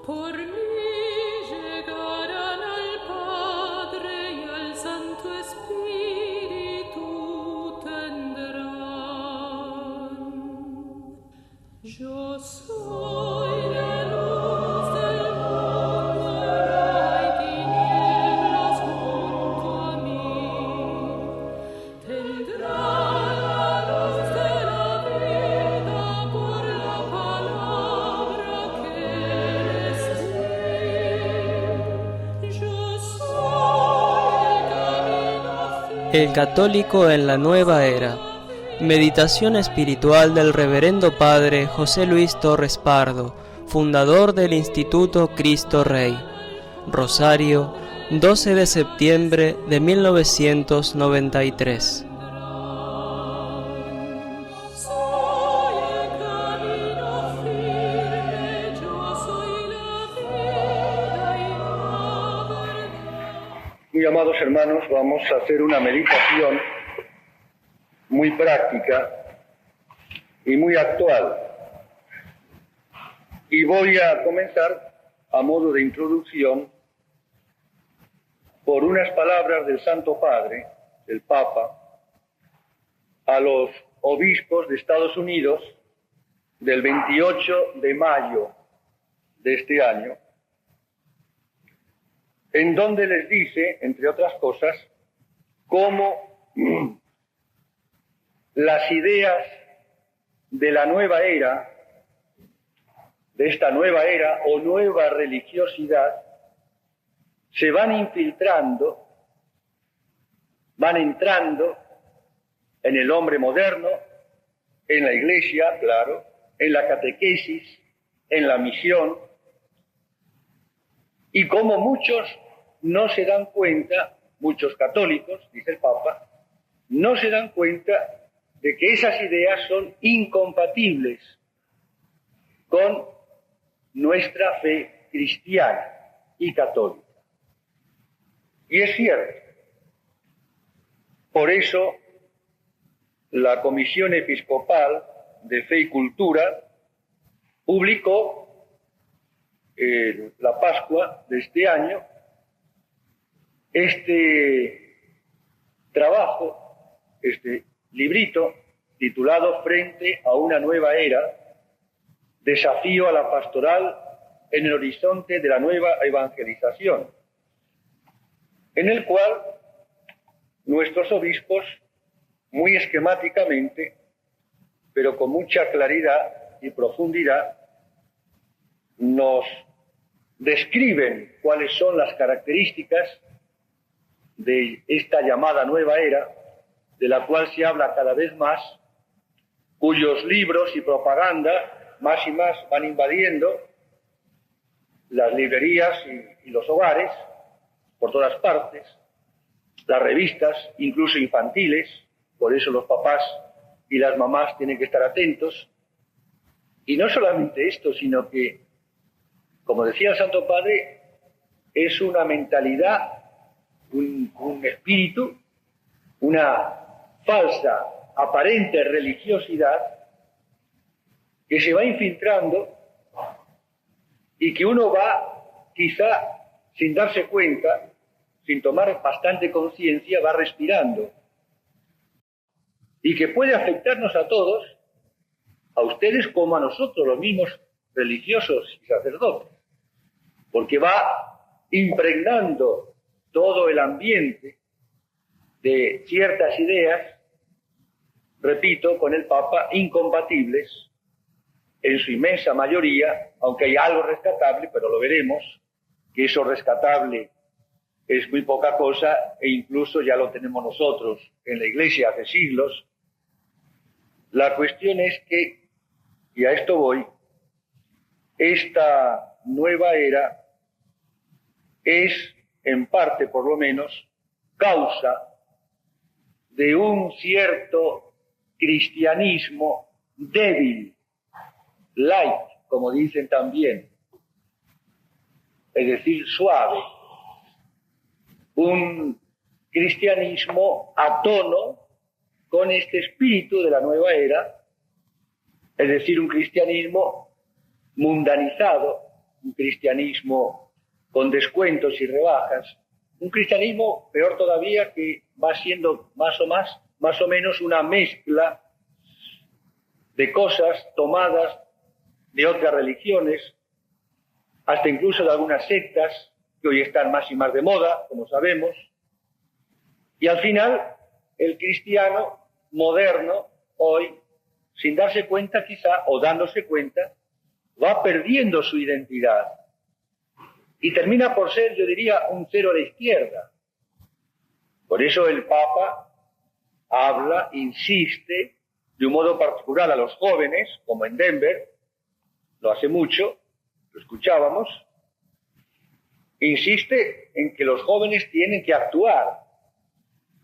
por mí llegarán al Padre y al Santo Espíritu tendrán. Yo soy la luz del mundo, no hay tinieblas junto a mí. Tendrán la luz de la vida por la palabra que les di. Yo soy el camino firme. El católico en la nueva era. Meditación espiritual del Reverendo Padre José Luis Torres Pardo, fundador del Instituto Cristo Rey. Rosario, 12 de septiembre de 1993. Soy el camino firme, yo soy la vida y la verdad. Muy amados hermanos, vamos a hacer una meditación muy práctica y muy actual. Y voy a comenzar a modo de introducción por unas palabras del Santo Padre, el Papa, a los obispos de Estados Unidos del 28 de mayo de este año, en donde les dice, entre otras cosas, cómo las ideas de la nueva era, de esta nueva era o nueva religiosidad, se van infiltrando, van entrando en el hombre moderno, en la iglesia, claro, en la catequesis, en la misión, y como muchos no se dan cuenta, muchos católicos, dice el Papa, no se dan cuenta de que esas ideas son incompatibles con nuestra fe cristiana y católica. Y es cierto. Por eso, la Comisión Episcopal de Fe y Cultura publicó la Pascua de este año este trabajo, este librito titulado Frente a una nueva era, desafío a la pastoral en el horizonte de la nueva evangelización, en el cual nuestros obispos, muy esquemáticamente, pero con mucha claridad y profundidad, nos describen cuáles son las características de esta llamada nueva era, de la cual se habla cada vez más, cuyos libros y propaganda más y más van invadiendo las librerías y los hogares por todas partes, las revistas, incluso infantiles, por eso los papás y las mamás tienen que estar atentos. Y no solamente esto, sino que, como decía el Santo Padre, es una mentalidad, un espíritu, una falsa, aparente religiosidad que se va infiltrando y que uno va, quizá sin darse cuenta, sin tomar bastante conciencia, va respirando y que puede afectarnos a todos, a ustedes como a nosotros, los mismos religiosos y sacerdotes, porque va impregnando todo el ambiente de ciertas ideas, repito, con el Papa, incompatibles en su inmensa mayoría, aunque hay algo rescatable, pero lo veremos, que eso rescatable es muy poca cosa e incluso ya lo tenemos nosotros en la Iglesia hace siglos. La cuestión es que, y a esto voy, esta nueva era es, en parte por lo menos, causa de un cierto cristianismo débil, light, como dicen también, es decir, suave, un cristianismo a tono con este espíritu de la nueva era, es decir, un cristianismo mundanizado, un cristianismo con descuentos y rebajas, un cristianismo peor todavía que va siendo más o menos una mezcla de cosas tomadas de otras religiones, hasta incluso de algunas sectas que hoy están más y más de moda, como sabemos, y al final el cristiano moderno hoy, sin darse cuenta quizá, o dándose cuenta, va perdiendo su identidad y termina por ser, yo diría, un cero a la izquierda. Por eso el Papa habla, insiste, de un modo particular a los jóvenes, como en Denver, lo hace mucho, lo escuchábamos, insiste en que los jóvenes tienen que actuar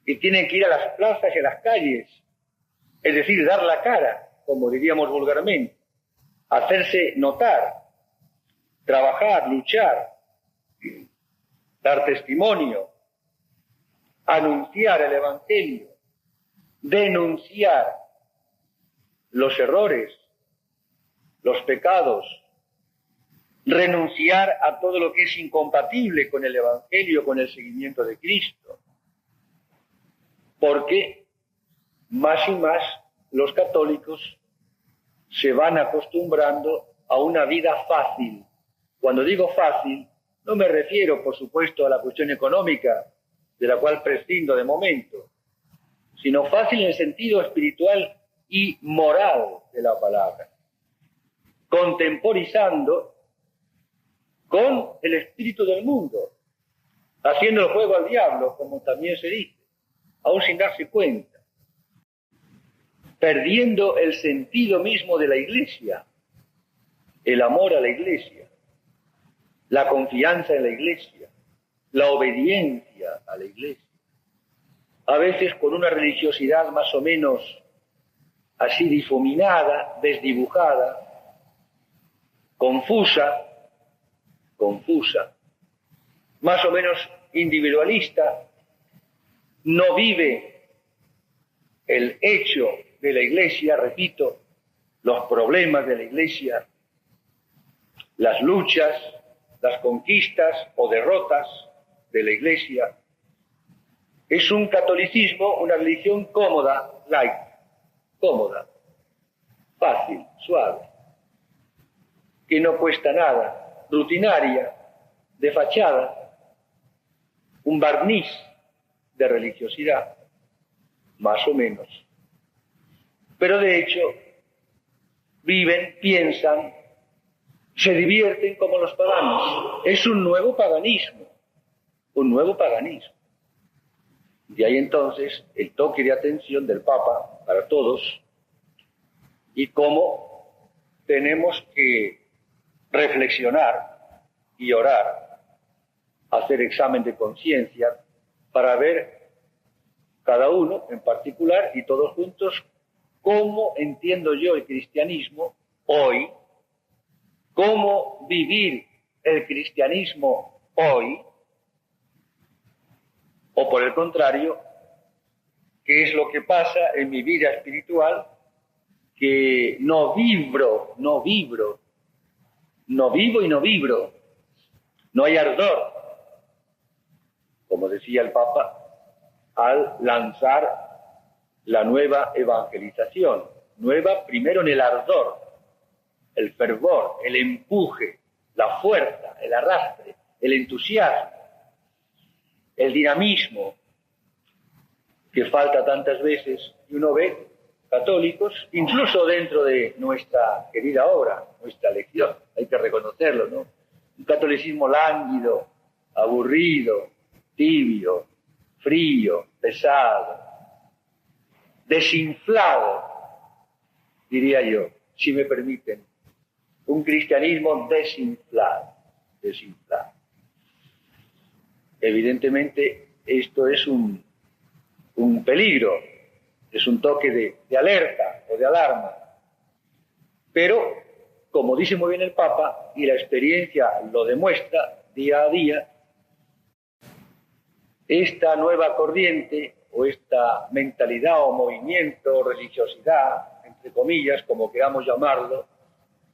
y tienen que ir a las plazas y a las calles, es decir, dar la cara, como diríamos vulgarmente, hacerse notar, trabajar, luchar, dar testimonio, anunciar el Evangelio, denunciar los errores, los pecados, renunciar a todo lo que es incompatible con el Evangelio, con el seguimiento de Cristo. Porque más y más los católicos se van acostumbrando a una vida fácil. Cuando digo fácil, no me refiero, por supuesto, a la cuestión económica, de la cual prescindo de momento, sino fácil en el sentido espiritual y moral de la palabra, contemporizando con el espíritu del mundo, haciendo el juego al diablo, como también se dice, aún sin darse cuenta, perdiendo el sentido mismo de la Iglesia, el amor a la Iglesia, la confianza en la Iglesia, la obediencia a la Iglesia, a veces con una religiosidad más o menos así difuminada, desdibujada, confusa, más o menos individualista, no vive el hecho de la Iglesia, repito, los problemas de la Iglesia, las luchas, las conquistas o derrotas de la Iglesia. Es un catolicismo, una religión cómoda, light, cómoda, fácil, suave, que no cuesta nada, rutinaria, de fachada, un barniz de religiosidad, más o menos. Pero de hecho, viven, piensan, se divierten como los paganos. Es un nuevo paganismo, un nuevo paganismo. De ahí entonces el toque de atención del Papa para todos y cómo tenemos que reflexionar y orar, hacer examen de conciencia para ver cada uno en particular y todos juntos cómo entiendo yo el cristianismo hoy, cómo vivir el cristianismo hoy, o por el contrario, qué es lo que pasa en mi vida espiritual, que no vivo y no vibro, no hay ardor, como decía el Papa, al lanzar la nueva evangelización, nueva primero en el ardor, el fervor, el empuje, la fuerza, el arrastre, el entusiasmo, el dinamismo que falta tantas veces y uno ve católicos, incluso dentro de nuestra querida obra, nuestra lección, hay que reconocerlo, ¿no? Un catolicismo lánguido, aburrido, tibio, frío, pesado, desinflado, diría yo, si me permiten, un cristianismo desinflado. Evidentemente esto es un peligro, es un toque de alerta o de alarma, pero como dice muy bien el Papa, y la experiencia lo demuestra día a día, esta nueva corriente o esta mentalidad o movimiento o religiosidad, entre comillas, como queramos llamarlo,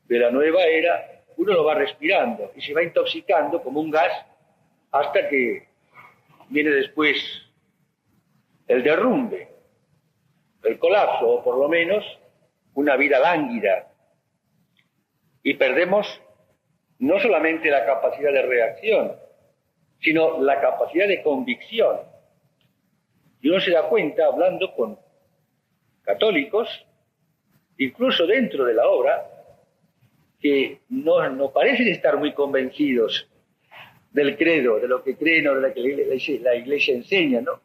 de la nueva era, uno lo va respirando y se va intoxicando como un gas hasta que viene después el derrumbe, el colapso, o por lo menos una vida lánguida. Y perdemos no solamente la capacidad de reacción, sino la capacidad de convicción. Y uno se da cuenta, hablando con católicos, incluso dentro de la obra, que no parecen estar muy convencidos del credo, de lo que creen o de lo que la Iglesia enseña, ¿no?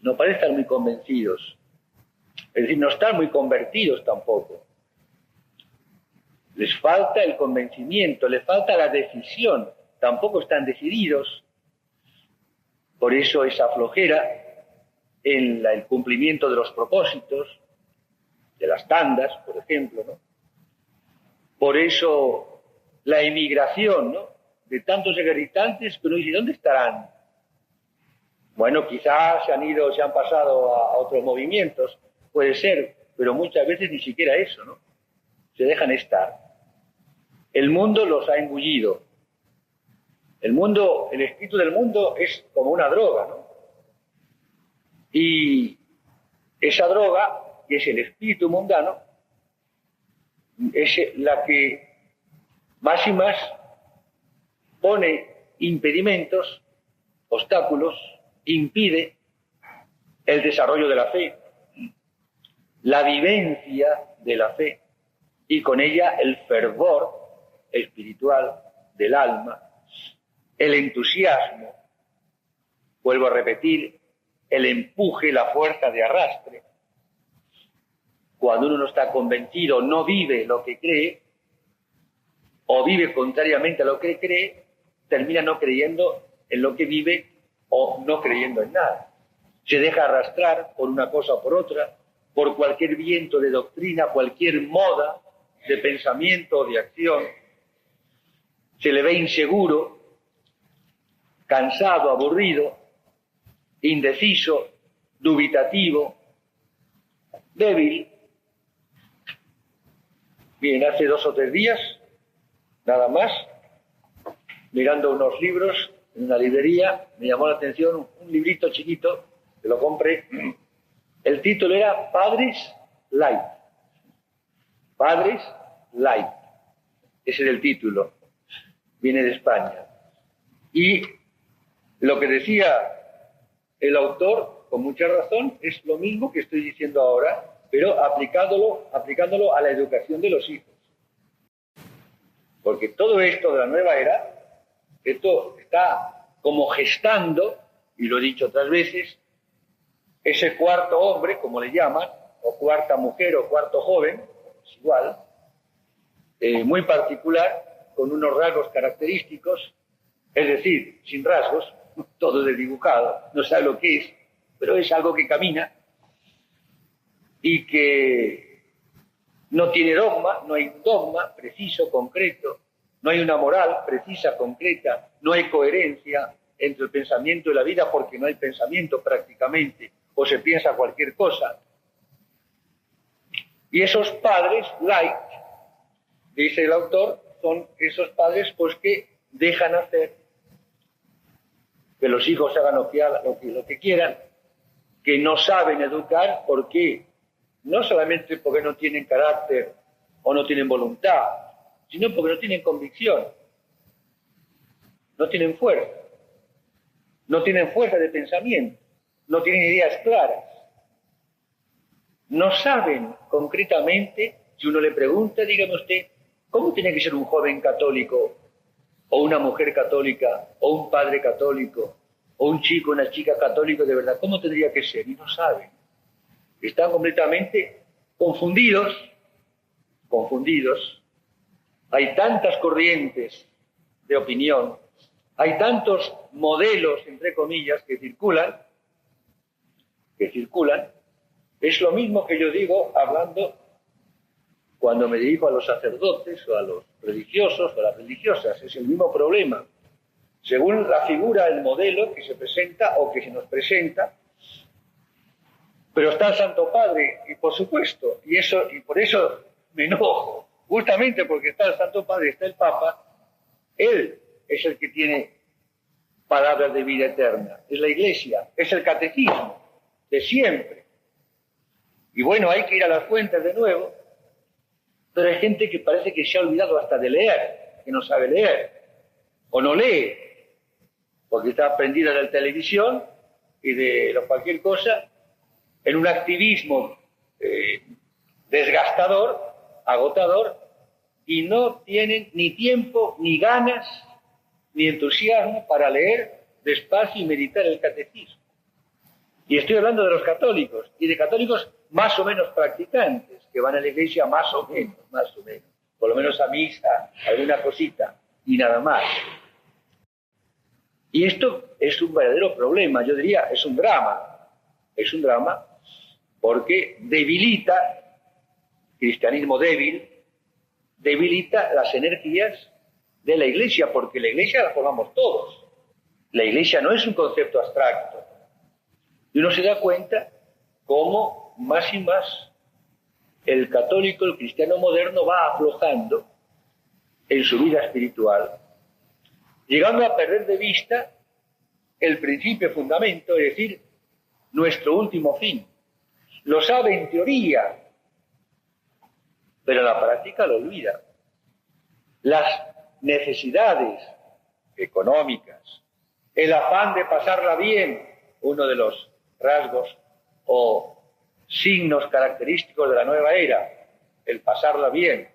No parecen estar muy convencidos. Es decir, no están muy convertidos tampoco. Les falta el convencimiento, les falta la decisión, tampoco están decididos. Por eso esa flojera en el cumplimiento de los propósitos, de las tandas, por ejemplo, ¿no? Por eso la emigración, ¿no?, de tantos ejercitantes, pero dice, ¿dónde estarán? Bueno, quizás se han pasado a otros movimientos, puede ser, pero muchas veces ni siquiera eso, ¿no? Se dejan estar. El mundo los ha engullido. El espíritu del mundo es como una droga, ¿no? Y esa droga, que es el espíritu mundano, es la que más y más pone impedimentos, obstáculos, impide el desarrollo de la fe, la vivencia de la fe y con ella el fervor espiritual del alma, el entusiasmo, vuelvo a repetir, el empuje, la fuerza de arrastre. Cuando uno no está convencido, no vive lo que cree, o vive contrariamente a lo que cree, termina no creyendo en lo que vive o no creyendo en nada. Se deja arrastrar por una cosa o por otra, por cualquier viento de doctrina, cualquier moda de pensamiento o de acción. Se le ve inseguro, cansado, aburrido, indeciso, dubitativo, débil. Bien, hace 2 o 3 días, nada más, mirando unos libros en una librería, me llamó la atención un librito chiquito, que lo compré. El título era Padres Light. Padres Light. Ese es el título. Viene de España. Y lo que decía el autor, con mucha razón, es lo mismo que estoy diciendo ahora, pero aplicándolo a la educación de los hijos. Porque todo esto de la nueva era, esto está como gestando, y lo he dicho otras veces, ese cuarto hombre, como le llaman, o cuarta mujer o cuarto joven, es igual, muy particular, con unos rasgos característicos, es decir, sin rasgos, todo desdibujado, no sabe lo que es, pero es algo que camina y que no tiene dogma, no hay dogma preciso, concreto, no hay una moral precisa, concreta, no hay coherencia entre el pensamiento y la vida porque no hay pensamiento prácticamente, o se piensa cualquier cosa. Y esos padres light, dice el autor, son esos padres pues que dejan hacer que los hijos hagan lo que quieran, que no saben educar, porque no solamente porque no tienen carácter o no tienen voluntad, sino porque no tienen convicción, no tienen fuerza de pensamiento, no tienen ideas claras, no saben concretamente. Si uno le pregunta, dígame usted, ¿cómo tiene que ser un joven católico, o una mujer católica, o un padre católico, o un chico, una chica católica de verdad? ¿Cómo tendría que ser? Y no saben. Están completamente confundidos. Hay tantas corrientes de opinión, hay tantos modelos, entre comillas, que circulan. Es lo mismo que yo digo hablando cuando me dirijo a los sacerdotes o a los religiosos o a las religiosas. Es el mismo problema. Según la figura, el modelo que se presenta o que se nos presenta, pero está el Santo Padre, y por supuesto, y por eso me enojo, justamente porque está el Santo Padre, está el Papa, él es el que tiene palabras de vida eterna, es la Iglesia, es el catecismo de siempre. Y bueno, hay que ir a las fuentes de nuevo, pero hay gente que parece que se ha olvidado hasta de leer, que no sabe leer, o no lee, porque está prendida de la televisión y de cualquier cosa, en un activismo desgastador, agotador, y no tienen ni tiempo, ni ganas, ni entusiasmo para leer despacio y meditar el catecismo. Y estoy hablando de los católicos, y de católicos más o menos practicantes, que van a la iglesia más o menos, por lo menos a misa, alguna cosita, y nada más. Y esto es un verdadero problema, yo diría, es un drama porque debilita, cristianismo débil, debilita las energías de la iglesia, porque la iglesia la formamos todos. La iglesia no es un concepto abstracto. Y uno se da cuenta cómo más y más el católico, el cristiano moderno va aflojando en su vida espiritual, llegando a perder de vista el principio fundamento, es decir, nuestro último fin. Lo sabe en teoría, pero en la práctica lo olvida. Las necesidades económicas, el afán de pasarla bien, uno de los rasgos o signos característicos de la nueva era, el pasarla bien,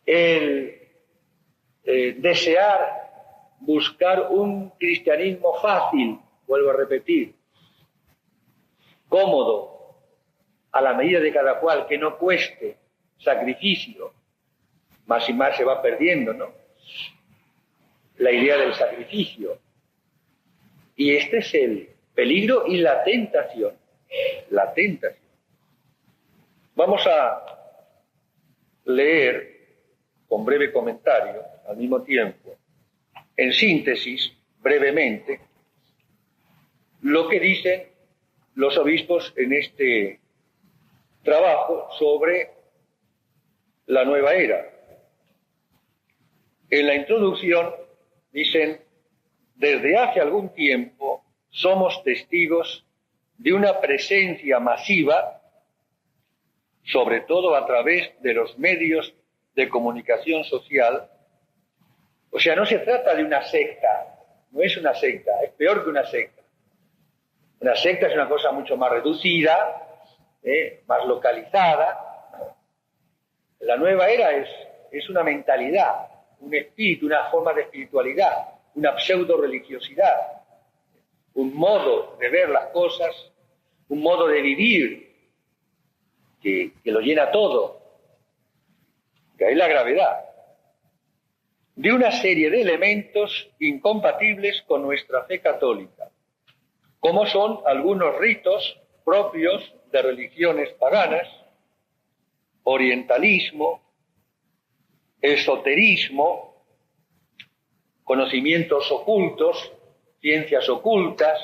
el desear buscar un cristianismo fácil, vuelvo a repetir, cómodo, a la medida de cada cual, que no cueste sacrificio, más y más se va perdiendo, ¿no?, la idea del sacrificio. Y este es el peligro y la tentación. La tentación. Vamos a leer con breve comentario, al mismo tiempo, en síntesis, brevemente, lo que dicen los obispos en este trabajo sobre la nueva era. En la introducción dicen: desde hace algún tiempo somos testigos de una presencia masiva, sobre todo a través de los medios de comunicación social. O sea, no se trata de una secta, no es una secta, es peor que una secta. Una secta es una cosa mucho más reducida, más localizada. La nueva era es una mentalidad, un espíritu, una forma de espiritualidad, una pseudo-religiosidad, un modo de ver las cosas, un modo de vivir que lo llena todo. Que hay la gravedad de una serie de elementos incompatibles con nuestra fe católica, como son algunos ritos propios de religiones paganas, orientalismo, esoterismo, conocimientos ocultos, ciencias ocultas,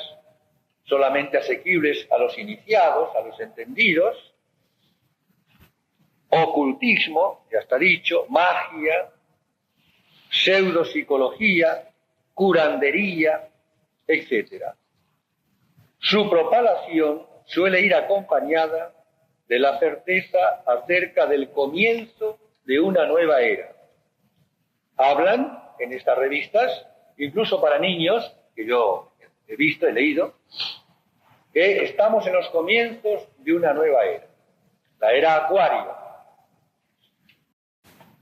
solamente asequibles a los iniciados, a los entendidos, ocultismo, ya está dicho, magia, pseudopsicología, curandería, etc. Su propagación suele ir acompañada de la certeza acerca del comienzo de una nueva era. Hablan en estas revistas, incluso para niños, que yo he visto, he leído, que estamos en los comienzos de una nueva era, la era Acuario.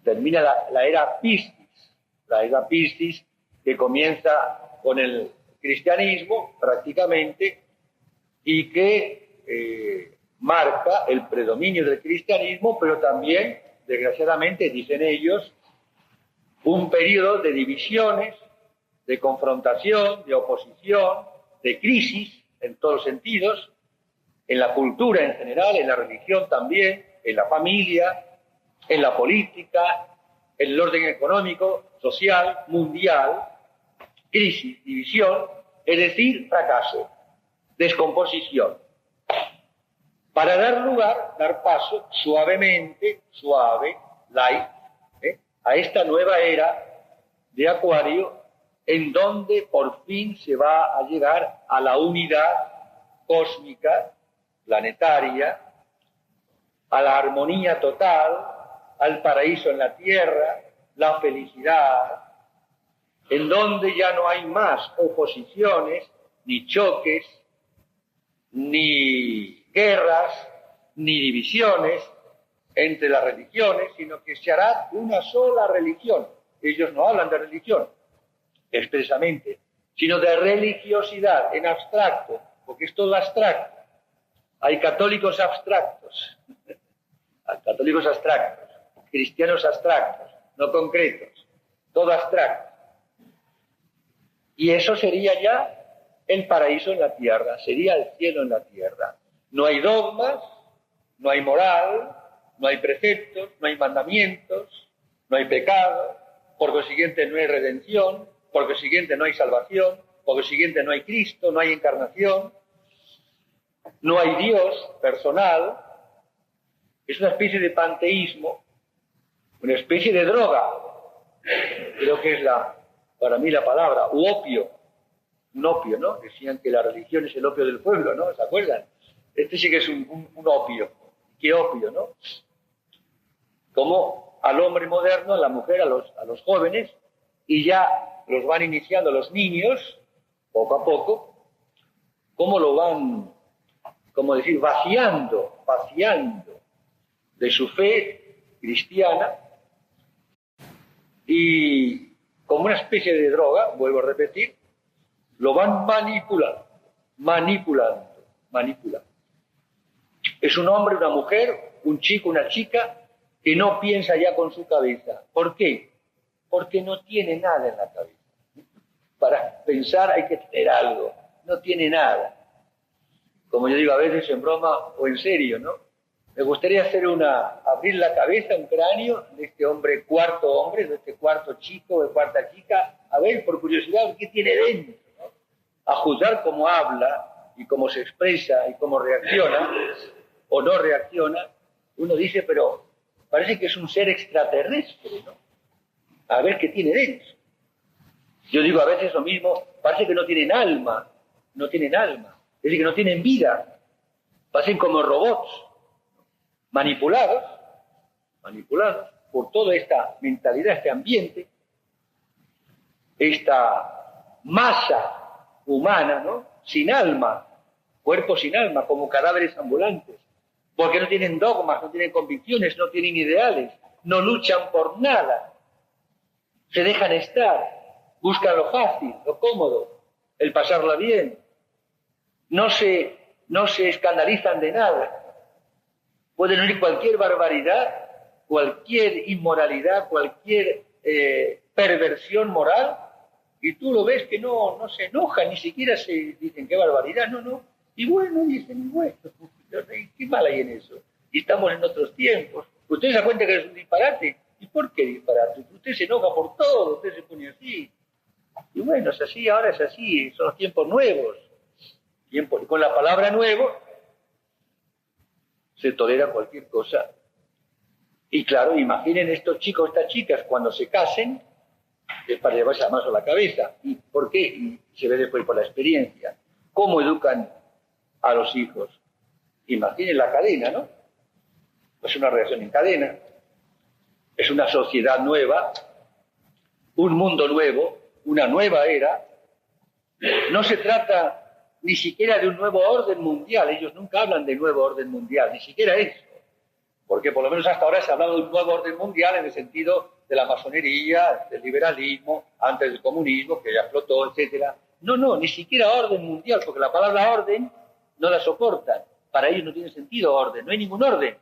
Termina la era Piscis, que comienza con el cristianismo prácticamente y que marca el predominio del cristianismo, pero también, desgraciadamente, dicen ellos, un periodo de divisiones, de confrontación, de oposición, de crisis en todos los sentidos, en la cultura en general, en la religión también, en la familia, en la política, en el orden económico, social, mundial, crisis, división, es decir, fracaso, descomposición. para dar paso suavemente, light, a esta nueva era de Acuario, en donde por fin se va a llegar a la unidad cósmica, planetaria, a la armonía total, al paraíso en la tierra, la felicidad, en donde ya no hay más oposiciones, ni choques, ni guerras, ni divisiones entre las religiones, sino que se hará una sola religión. Ellos no hablan de religión expresamente, sino de religiosidad en abstracto, porque es todo abstracto. Hay católicos abstractos, cristianos abstractos, no concretos, todo abstracto. Y eso sería ya el paraíso en la tierra, sería el cielo en la tierra. No hay dogmas, no hay moral, no hay preceptos, no hay mandamientos, no hay pecado, por consiguiente no hay redención, por consiguiente no hay salvación, por consiguiente no hay Cristo, no hay encarnación, no hay Dios personal. Es una especie de panteísmo, una especie de droga, creo que es para mí la palabra, u opio, un opio, ¿no? Decían que la religión es el opio del pueblo, ¿no? ¿Se acuerdan? Este sí que es un opio. ¿Qué opio, no? Como al hombre moderno, a la mujer, a los jóvenes, y ya los van iniciando los niños, poco a poco, cómo lo van, como decir, vaciando de su fe cristiana, y como una especie de droga, vuelvo a repetir, lo van manipulando. Es un hombre, una mujer, un chico, una chica, que no piensa ya con su cabeza. ¿Por qué? Porque no tiene nada en la cabeza. Para pensar hay que tener algo. No tiene nada. Como yo digo a veces en broma o en serio, ¿no? Me gustaría abrir la cabeza, un cráneo de este cuarto hombre, de este cuarto chico, de cuarta chica, a ver, por curiosidad, qué tiene dentro, ¿no? A juzgar cómo habla y cómo se expresa y cómo reacciona o no reacciona. Uno dice, pero parece que es un ser extraterrestre, ¿no? A ver qué tiene dentro. Yo digo a veces lo mismo, parece que no tienen alma, es decir, que no tienen vida, parecen como robots, manipulados por toda esta mentalidad, este ambiente, esta masa humana, ¿no? Sin alma, cuerpos sin alma, como cadáveres ambulantes, porque no tienen dogmas, no tienen convicciones, no tienen ideales, no luchan por nada, se dejan estar, buscan lo fácil, lo cómodo, el pasarla bien, no se escandalizan de nada. Pueden oír cualquier barbaridad, cualquier inmoralidad, cualquier perversión moral, y tú lo ves que no se enojan, ni siquiera se dicen qué barbaridad, no. Y bueno, dicen, bueno, ¿qué mal hay en eso? Y estamos en otros tiempos. ¿Usted se da cuenta que es un disparate? ¿Y por qué disparate? Usted se enoja por todo, usted se pone así. Y bueno, es así, ahora es así, son los tiempos nuevos. Y con la palabra nuevo se tolera cualquier cosa. Y claro, imaginen estos chicos, estas chicas, cuando se casen, es para llevarse la mano a la cabeza. ¿Y por qué? Y se ve después por la experiencia. ¿Cómo educan a los hijos? Imaginen la cadena, ¿no? Es una reacción en cadena. Es una sociedad nueva, un mundo nuevo, una nueva era. No se trata ni siquiera de un nuevo orden mundial. Ellos nunca hablan de nuevo orden mundial, ni siquiera eso. Porque por lo menos hasta ahora se ha hablado de un nuevo orden mundial en el sentido de la masonería, del liberalismo, antes del comunismo, que ya explotó, etc. No, ni siquiera orden mundial, porque la palabra orden no la soportan. Para ellos no tiene sentido orden, no hay ningún orden.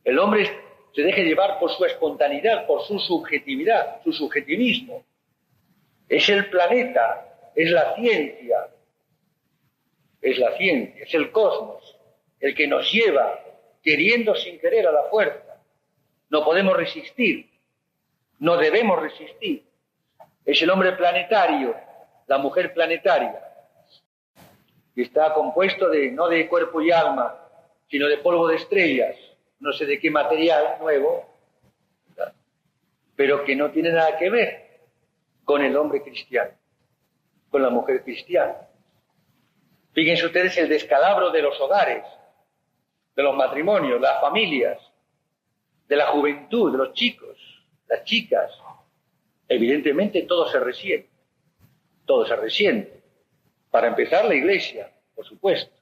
El hombre se deja llevar por su espontaneidad, por su subjetividad, su subjetivismo. Es el planeta, es la ciencia, es el cosmos, el que nos lleva, queriendo sin querer a la fuerza. No podemos resistir, no debemos resistir. Es el hombre planetario, la mujer planetaria, que está compuesto no de cuerpo y alma, sino de polvo de estrellas, no sé de qué material nuevo, ¿verdad? Pero que no tiene nada que ver con el hombre cristiano, con la mujer cristiana. Fíjense ustedes el descalabro de los hogares, de los matrimonios, las familias, de la juventud, de los chicos, las chicas. Evidentemente todo se resiente, todo se resiente. Para empezar, la Iglesia, por supuesto.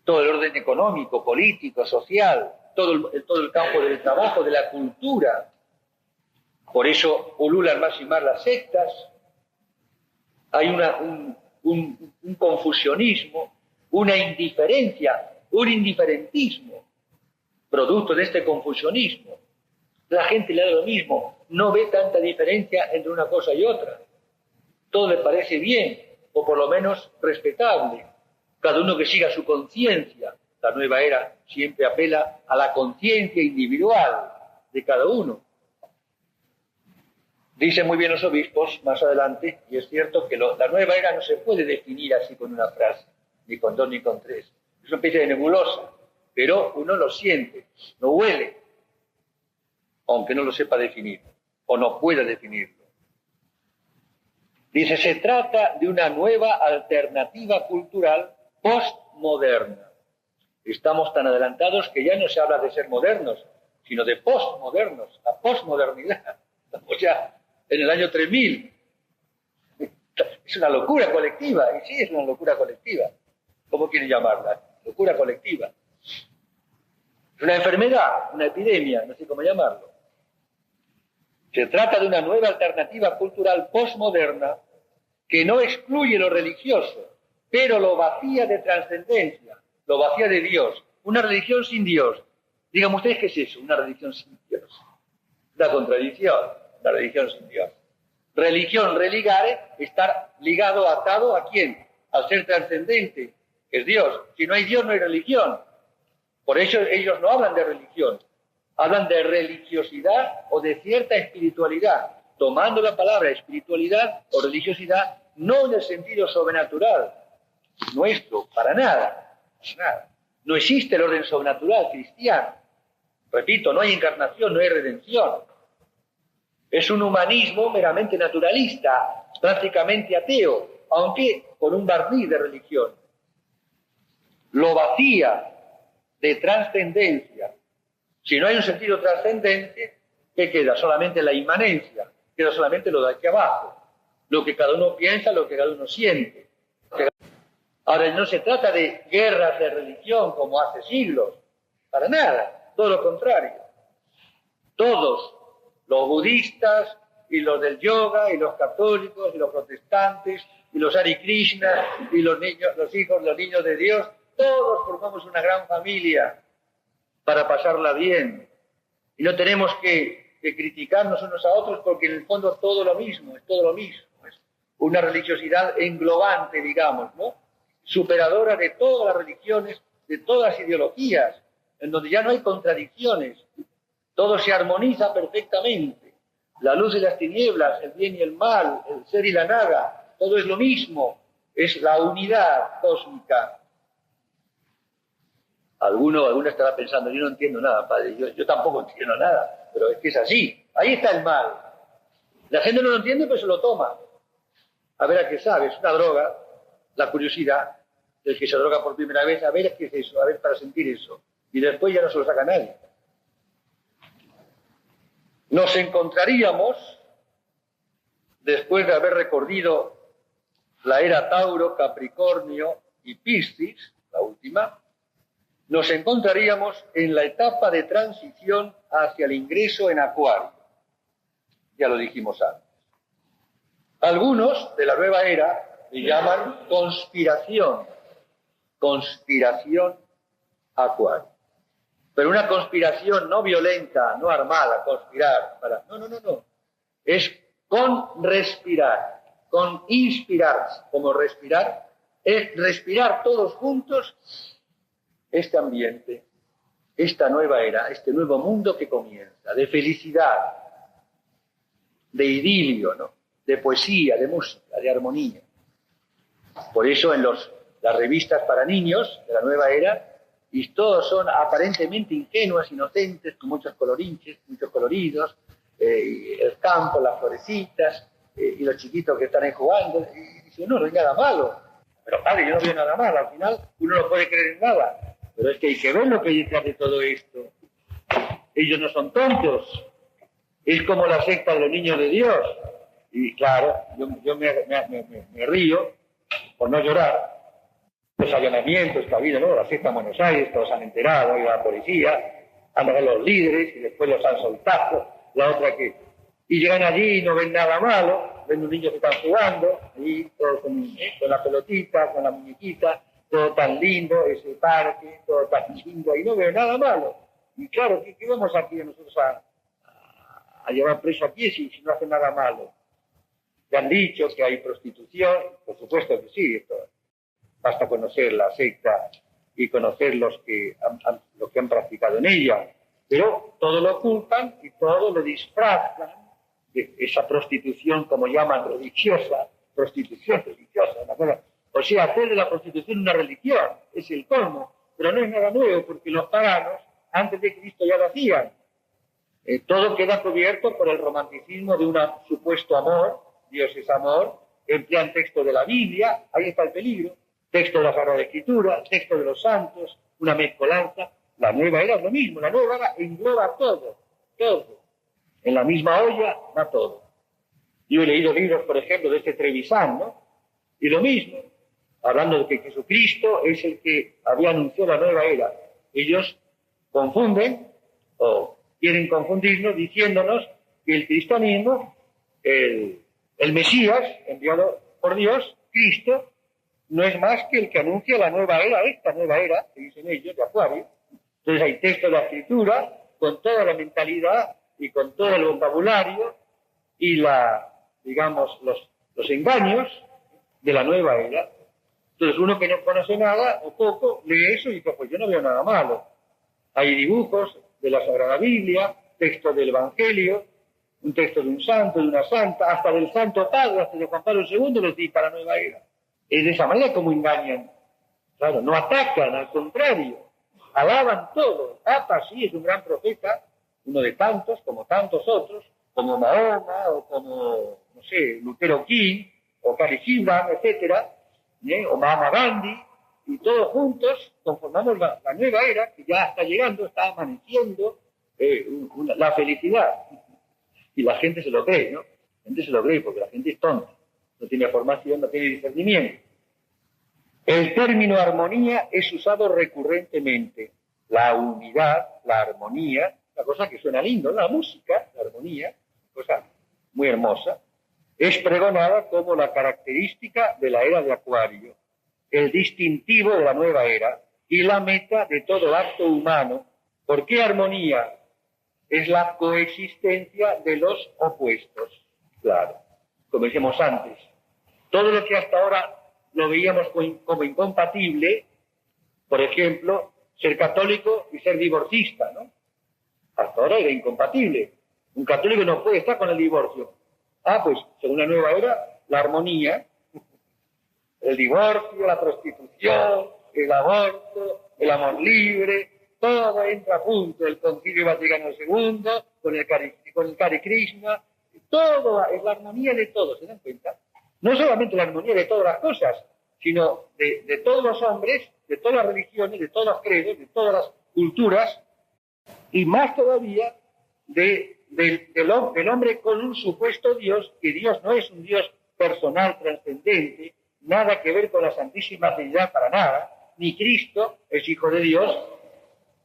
Todo el orden económico, político, social, todo el campo del trabajo, de la cultura. Por eso ululan más y más las sectas. Hay un confusionismo, una indiferencia, un indiferentismo, producto de este confusionismo. La gente le da lo mismo, no ve tanta diferencia entre una cosa y otra. Todo le parece bien, o por lo menos respetable. Cada uno que siga su conciencia. La nueva era siempre apela a la conciencia individual de cada uno. Dicen muy bien los obispos más adelante, y es cierto que la nueva era no se puede definir así con una frase, ni con dos ni con tres. Es una especie de nebulosa, pero uno lo siente, lo huele, aunque no lo sepa definir, o no pueda definirlo. Dice, se trata de una nueva alternativa cultural postmoderna. Estamos tan adelantados que ya no se habla de ser modernos, sino de postmodernos, la postmodernidad. Estamos ya en el año 3000. Es una locura colectiva, y sí es una locura colectiva. ¿Cómo quieren llamarla? Locura colectiva. Es una enfermedad, una epidemia, no sé cómo llamarlo. Se trata de una nueva alternativa cultural postmoderna que no excluye lo religioso, pero lo vacía de trascendencia, lo vacía de Dios. Una religión sin Dios. Díganme ustedes qué es eso, una religión sin Dios. Una contradicción, la religión sin Dios. Religión, religare, estar ligado, atado ¿a quién? Al ser trascendente, que es Dios. Si no hay Dios, no hay religión. Por eso ellos no hablan de religión, hablan de religiosidad o de cierta espiritualidad, tomando la palabra espiritualidad o religiosidad no en el sentido sobrenatural nuestro, para nada, para nada. No existe el orden sobrenatural cristiano. Repito, no hay encarnación, no hay redención. Es un humanismo meramente naturalista, prácticamente ateo, aunque con un barniz de religión. Lo vacía de trascendencia. Si no hay un sentido trascendente, ¿qué queda? Solamente la inmanencia, queda solamente lo de aquí abajo, lo que cada uno piensa, lo que cada uno siente. Ahora, no se trata de guerras de religión como hace siglos, para nada, todo lo contrario. Todos, los budistas y los del yoga y los católicos y los protestantes y los Hare Krishna y los niños, los niños de Dios, todos formamos una gran familia para pasarla bien. Y no tenemos que criticarnos unos a otros porque en el fondo es todo lo mismo, es todo lo mismo. Es una religiosidad englobante, digamos, ¿no? Superadora de todas las religiones, de todas las ideologías, en donde ya no hay contradicciones. Todo se armoniza perfectamente. La luz y las tinieblas, el bien y el mal, el ser y la nada, todo es lo mismo. Es la unidad cósmica. Alguno estará pensando, yo no entiendo nada, padre, yo tampoco entiendo nada, pero es que es así. Ahí está el mal. La gente no lo entiende, pero se lo toma. A ver a qué sabe, es una droga, la curiosidad del que se droga por primera vez, a ver qué es eso, a ver para sentir eso. Y después ya no se lo saca nadie. Nos encontraríamos, después de haber recorrido la era Tauro, Capricornio y Piscis, la última, nos encontraríamos en la etapa de transición hacia el ingreso en Acuario. Ya lo dijimos antes. Algunos de la nueva era le llaman conspiración Acuario. Pero una conspiración no violenta, no armada, conspirar. No. Es con respirar, con inspirar, como respirar, es respirar todos juntos este ambiente, esta nueva era, este nuevo mundo que comienza, de felicidad, de idilio, ¿no? De poesía, de música, de armonía. Por eso en las revistas para niños de la nueva era y todos son aparentemente ingenuos, inocentes, con muchos colorinches, muchos coloridos, el campo, las florecitas, y los chiquitos que están ahí jugando, y dice, no hay nada malo. Pero padre, yo no veo nada malo, al final uno no puede creer en nada, pero es que hay que ver lo que hay detrás de todo esto. Ellos no son tontos, es como la secta de los niños de Dios. Y claro, yo me río por no llorar. Los allanamientos que ha habido, ¿no? La secta en Buenos Aires, todos han enterado, ha ido la policía, han dado los líderes y después los han soltado. La otra que... Y llegan allí y no ven nada malo, ven los niños que están jugando, ahí todos con la pelotita, con la muñequita, todo tan lindo, ese parque, todo tan lindo, y no veo nada malo. Y claro, ¿qué vamos aquí nosotros a llevar preso aquí si no hace nada malo? Te han dicho que hay prostitución, por supuesto que sí, esto, basta conocer la secta y conocer los que han practicado en ella, pero todo lo ocultan y todo lo disfrazan de esa prostitución, como llaman religiosa, prostitución religiosa, ¿no? O sea, hacer de la prostitución una religión, es el colmo, pero no es nada nuevo, porque los paganos, antes de Cristo ya lo hacían. Todo queda cubierto por el romanticismo de un supuesto amor, Dios es amor, emplean texto de la Biblia, ahí está el peligro, texto de la Sagrada Escritura, texto de los santos, una mezcolanza. La nueva era es lo mismo, la nueva era engloba todo, todo. En la misma olla va todo. Yo he leído libros, por ejemplo, de Trevisan, ¿no? Y lo mismo, hablando de que Jesucristo es el que había anunciado la nueva era. Ellos confunden, o quieren confundirnos, diciéndonos que el cristianismo, el Mesías, enviado por Dios, Cristo, no es más que el que anuncia la nueva era, esta nueva era, que dicen ellos, de Acuario. Entonces hay texto de la Escritura, con toda la mentalidad y con todo el vocabulario y digamos, los engaños de la nueva era. Entonces uno que no conoce nada o poco lee eso y dice, pues yo no veo nada malo. Hay dibujos de la Sagrada Biblia, texto del Evangelio, un texto de un santo, de una santa, hasta del Santo Padre, hasta de Juan Pablo II, los dice para la nueva era. Es de esa manera como engañan. Claro, no atacan, al contrario, alaban todo. El Papa sí es un gran profeta, uno de tantos, como tantos otros, como Mahoma, o como, no sé, Lutero King, o Cary Gibran, etcétera, o Mahatma Gandhi, y todos juntos conformamos la nueva era, que ya está llegando, está amaneciendo, la felicidad. Y la gente se lo cree, ¿no? La gente se lo cree porque la gente es tonta, no tiene formación, no tiene discernimiento. El término armonía es usado recurrentemente. La unidad, la armonía, la cosa que suena lindo, la música, la armonía, cosa muy hermosa, es pregonada como la característica de la era de Acuario, el distintivo de la nueva era y la meta de todo acto humano. ¿Por qué armonía? Es la coexistencia de los opuestos. Claro, como decíamos antes, todo lo que hasta ahora lo veíamos como incompatible, por ejemplo, ser católico y ser divorcista, ¿no? Hasta ahora era incompatible. Un católico no puede estar con el divorcio. Pues, según la nueva era, la armonía, el divorcio, la prostitución, el aborto, el amor libre, todo entra junto. El Concilio Vaticano II, con el Hare Krishna, todo es la armonía de todo, ¿se dan cuenta? No solamente la armonía de todas las cosas, sino de todos los hombres, de todas las religiones, de todos los credos, de todas las culturas, y más todavía del hombre con un supuesto Dios, que Dios no es un Dios personal, trascendente, nada que ver con la Santísima Trinidad para nada, ni Cristo es Hijo de Dios,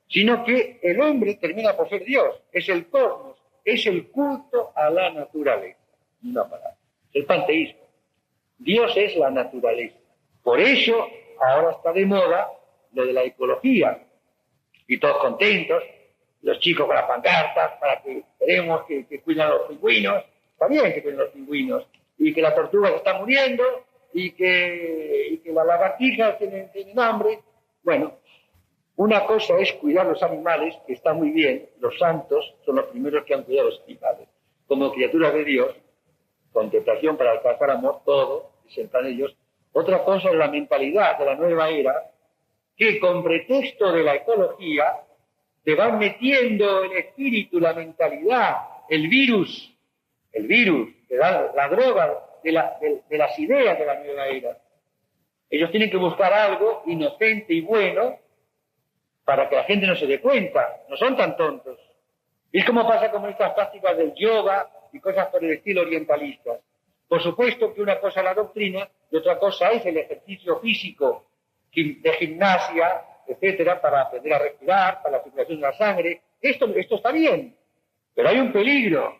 sino que el hombre termina por ser Dios, es el cosmos, es el culto a la naturaleza, una palabra, el panteísmo. Dios es la naturaleza. Por eso ahora está de moda lo de la ecología, y todos contentos, los chicos con las pancartas, para que queremos que cuiden a los pingüinos, está bien que cuiden a los pingüinos, y que las tortugas están muriendo, y que las lagartijas tienen hambre. Bueno, una cosa es cuidar los animales, que está muy bien, los santos son los primeros que han cuidado los animales, como criaturas de Dios, contemplación para alcanzar amor, todo, es el plan de Dios. Otra cosa es la mentalidad de la nueva era, que con pretexto de la ecología te van metiendo el espíritu, la mentalidad, el virus, te da la droga de las ideas de la nueva era. Ellos tienen que buscar algo inocente y bueno para que la gente no se dé cuenta, no son tan tontos. Es como pasa con estas prácticas del yoga y cosas por el estilo orientalistas. Por supuesto que una cosa es la doctrina y otra cosa es el ejercicio físico de gimnasia, etcétera, para aprender a respirar, para la circulación de la sangre. Esto está bien, pero hay un peligro,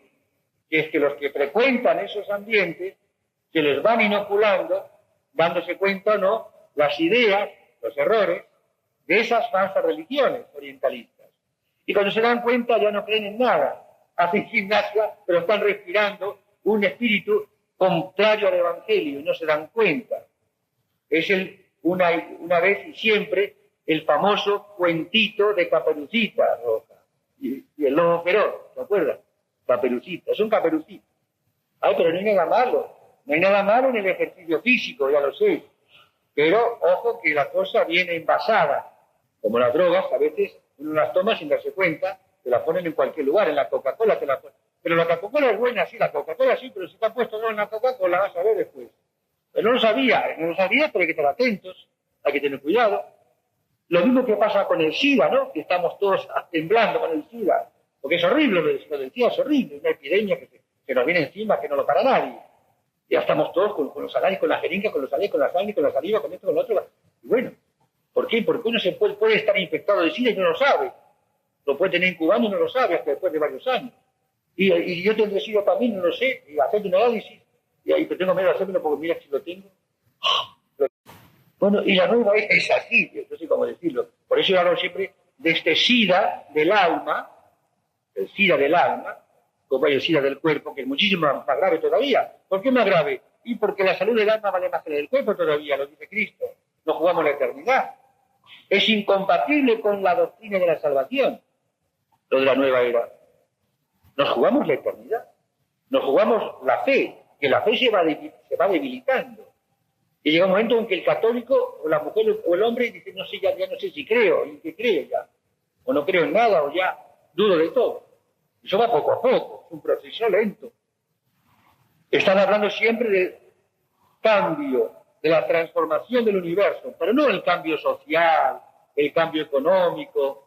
que es que los que frecuentan esos ambientes se les van inoculando, dándose cuenta o no, las ideas, los errores de esas falsas religiones orientalistas. Y cuando se dan cuenta ya no creen en nada. Hacen gimnasia, pero están respirando un espíritu contrario al Evangelio y no se dan cuenta. Es una vez y siempre el famoso cuentito de Caperucita Roja y el lobo feroz, ¿te acuerdas? Caperucita, es un caperucito. Ay, pero no hay nada malo. No hay nada malo en el ejercicio físico, ya lo sé. Pero ojo que la cosa viene envasada. Como las drogas, a veces uno las toma sin darse cuenta, te la ponen en cualquier lugar, en la Coca-Cola te la ponen. Pero la Coca-Cola es buena, sí, la Coca-Cola sí, pero si te han puesto no en la Coca-Cola, vas a ver después. Pero no lo sabía, pero hay que estar atentos, hay que tener cuidado. Lo mismo que pasa con el SIDA, ¿no? Que estamos todos temblando con el SIDA, porque es horrible, lo del SIDA es horrible, una epidemia que nos viene encima, que no lo para nadie. Ya estamos todos con los análisis, con las jeringas, con los análisis, con la sangre, con la saliva, con esto, con lo otro. Y bueno, ¿por qué? Porque uno puede estar infectado de SIDA y no lo sabe. Lo puede tener incubando y no lo sabe hasta después de varios años. Y yo tengo SIDA también, no lo sé, y hacer un análisis, y ahí tengo miedo de hacérmelo porque mira si lo tengo. Bueno, y la nueva es así, no sé cómo decirlo. Por eso yo hablo siempre de este SIDA del alma, el SIDA del alma, como hay el SIDA del cuerpo, que es muchísimo más grave todavía. ¿Por qué más grave? Y porque la salud del alma vale más que la del cuerpo todavía, lo dice Cristo. No jugamos la eternidad. Es incompatible con la doctrina de la salvación, lo de la nueva era. Nos jugamos la eternidad. Nos jugamos la fe, que la fe se va debilitando. Y llega un momento en que el católico, o la mujer o el hombre, dice, no sé, ya no sé si creo, ¿en qué creo ya? O no creo en nada, o ya dudo de todo. Eso va poco a poco, es un proceso lento. Están hablando siempre del cambio, de la transformación del universo, pero no el cambio social, el cambio económico,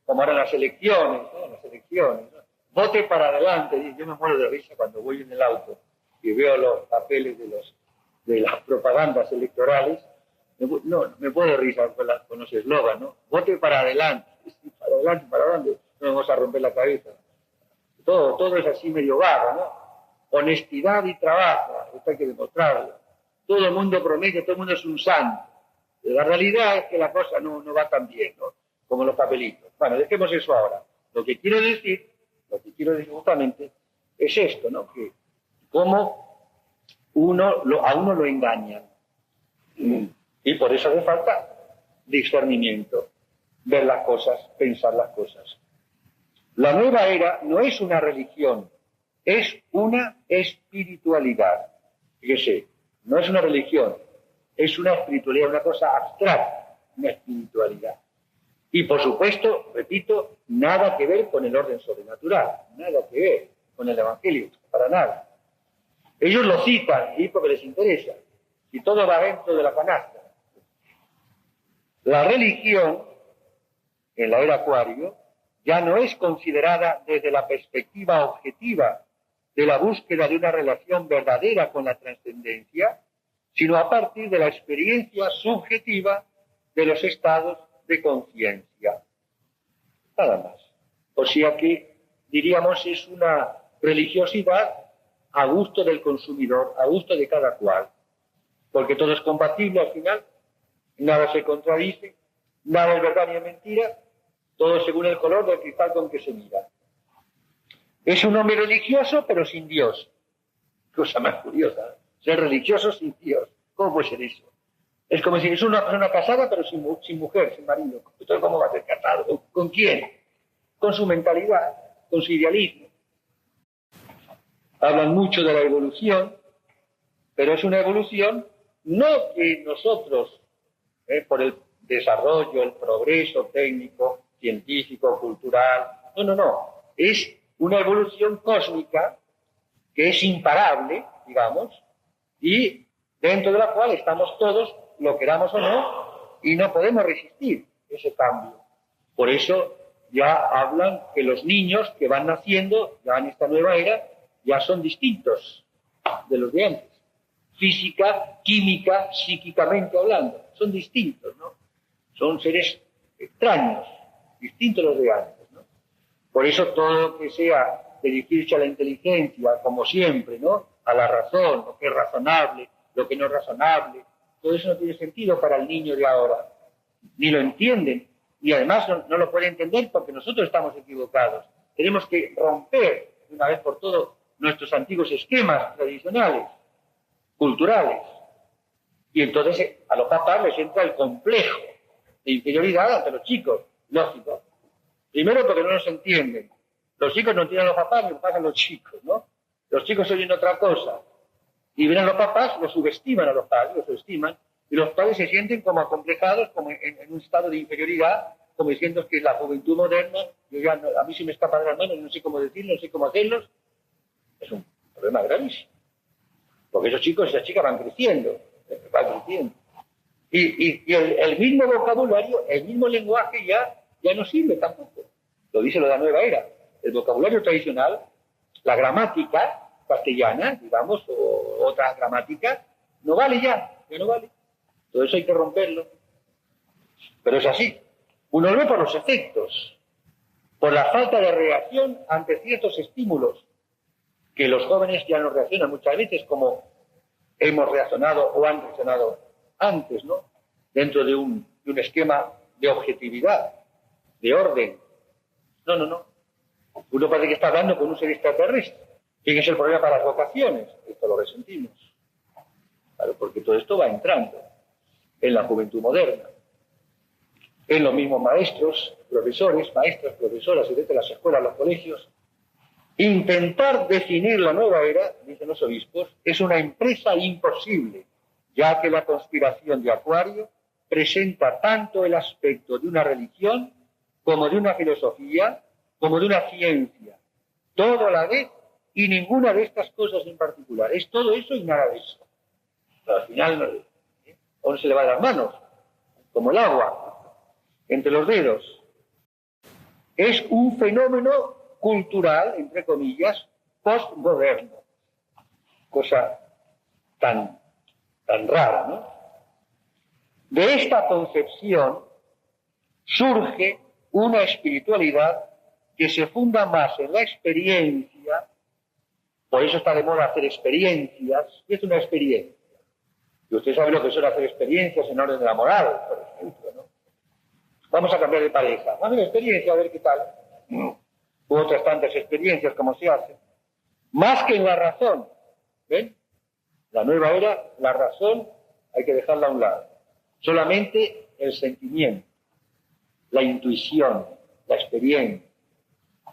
como ahora las elecciones, ¿no? Las elecciones, ¿no? Vote para adelante. Yo me muero de risa cuando voy en el auto y veo los papeles de las propagandas electorales. No, me puedo de risa con los eslogans, ¿no? Vote para adelante, para adelante, no vamos a romper la cabeza. Todo es así medio vago, ¿no? Honestidad y trabajo, esto hay que demostrarlo. Todo el mundo promete, todo el mundo es un santo. La realidad es que la cosa no va tan bien, ¿no? Como los papelitos. Bueno, dejemos eso ahora. Lo que quiero decir justamente es esto, ¿no? Que cómo a uno lo engañan. Y por eso hace falta discernimiento, ver las cosas, pensar las cosas. La nueva era no es una religión, es una espiritualidad. Fíjese, no es una religión, es una espiritualidad, una cosa abstracta, una espiritualidad. Y por supuesto, repito, nada que ver con el orden sobrenatural, nada que ver con el Evangelio, para nada. Ellos lo citan y porque les interesa, y todo va dentro de la canasta. La religión, en la era Acuario, ya no es considerada desde la perspectiva objetiva de la búsqueda de una relación verdadera con la trascendencia, sino a partir de la experiencia subjetiva de los estados de conciencia. Nada más. O sea que, diríamos, es una religiosidad a gusto del consumidor, a gusto de cada cual, porque todo es compatible al final, nada se contradice, nada es verdad ni es mentira, todo según el color del cristal con que se mira. Es un hombre religioso, pero sin Dios. Cosa más curiosa, ser religioso sin Dios. ¿Cómo puede ser eso? Es como si es una persona casada, pero sin mujer, sin marido. Entonces, ¿cómo va a ser casado? ¿Con quién? Con su mentalidad, con su idealismo. Hablan mucho de la evolución, pero es una evolución no que nosotros, por el desarrollo, el progreso técnico, científico, cultural. No, no, no. Es una evolución cósmica que es imparable, digamos, y dentro de la cual estamos todos, lo queramos o no, y no podemos resistir ese cambio. Por eso ya hablan que los niños que van naciendo, ya en esta nueva era, ya son distintos de los de antes. Física, química, psíquicamente hablando, son distintos, ¿no? Son seres extraños, distintos de los de antes, ¿no? Por eso todo lo que sea dirigirse a la inteligencia, como siempre, ¿no? A la razón, lo que es razonable, lo que no es razonable, todo eso no tiene sentido para el niño de ahora. Ni lo entienden, y además no lo pueden entender porque nosotros estamos equivocados. Tenemos que romper de una vez por todas nuestros antiguos esquemas tradicionales, culturales. Y entonces a los papás les entra el complejo de inferioridad ante los chicos, lógico. Primero porque no nos entienden. Los chicos no entienden a los papás, ni los papás a los chicos, ¿no? Los chicos oyen otra cosa. Y ven a los papás, los subestiman a los padres, los subestiman, y los padres se sienten como acomplejados, como en un estado de inferioridad, como diciendo que la juventud moderna, yo ya no, a mí se me escapa de las manos, no sé cómo decirlo, no sé cómo hacerlos. Es un problema gravísimo. Porque esos chicos y esas chicas van creciendo. Y el mismo vocabulario, el mismo lenguaje ya no sirve tampoco. Lo dice lo de la nueva era. El vocabulario tradicional, la gramática castellana, digamos, o otra gramática, no vale ya no vale. Todo eso hay que romperlo. Pero es así. Uno lo ve por los efectos, por la falta de reacción ante ciertos estímulos, que los jóvenes ya no reaccionan muchas veces como hemos reaccionado o han reaccionado antes, ¿no? Dentro de un esquema de objetividad, de orden. No. Uno parece que está hablando con un ser extraterrestre. ¿Quién es el problema para las vocaciones? Esto lo resentimos. Claro, porque todo esto va entrando en la juventud moderna. En los mismos maestros, profesores, maestras, profesoras, y desde las escuelas, los colegios. Intentar definir la nueva era, dicen los obispos, es una empresa imposible, ya que la conspiración de Acuario presenta tanto el aspecto de una religión como de una filosofía, como de una ciencia. Todo a la vez y ninguna de estas cosas en particular. Es todo eso y nada de eso. Pero al final, a uno se le va de las manos, como el agua, entre los dedos. Es un fenómeno cultural, entre comillas, postmoderno. Cosa tan rara, ¿no? De esta concepción surge una espiritualidad que se funda más en la experiencia, por eso está de moda hacer experiencias. ¿Qué es una experiencia? Y usted sabe lo que son hacer experiencias en orden de la moral, por ejemplo, ¿no? Vamos a cambiar de pareja. Vamos a hacer experiencia, a ver qué tal. U otras tantas experiencias como se hacen. Más que en la razón. ¿Ven? La nueva era, la razón, hay que dejarla a un lado. Solamente el sentimiento, la intuición, la experiencia.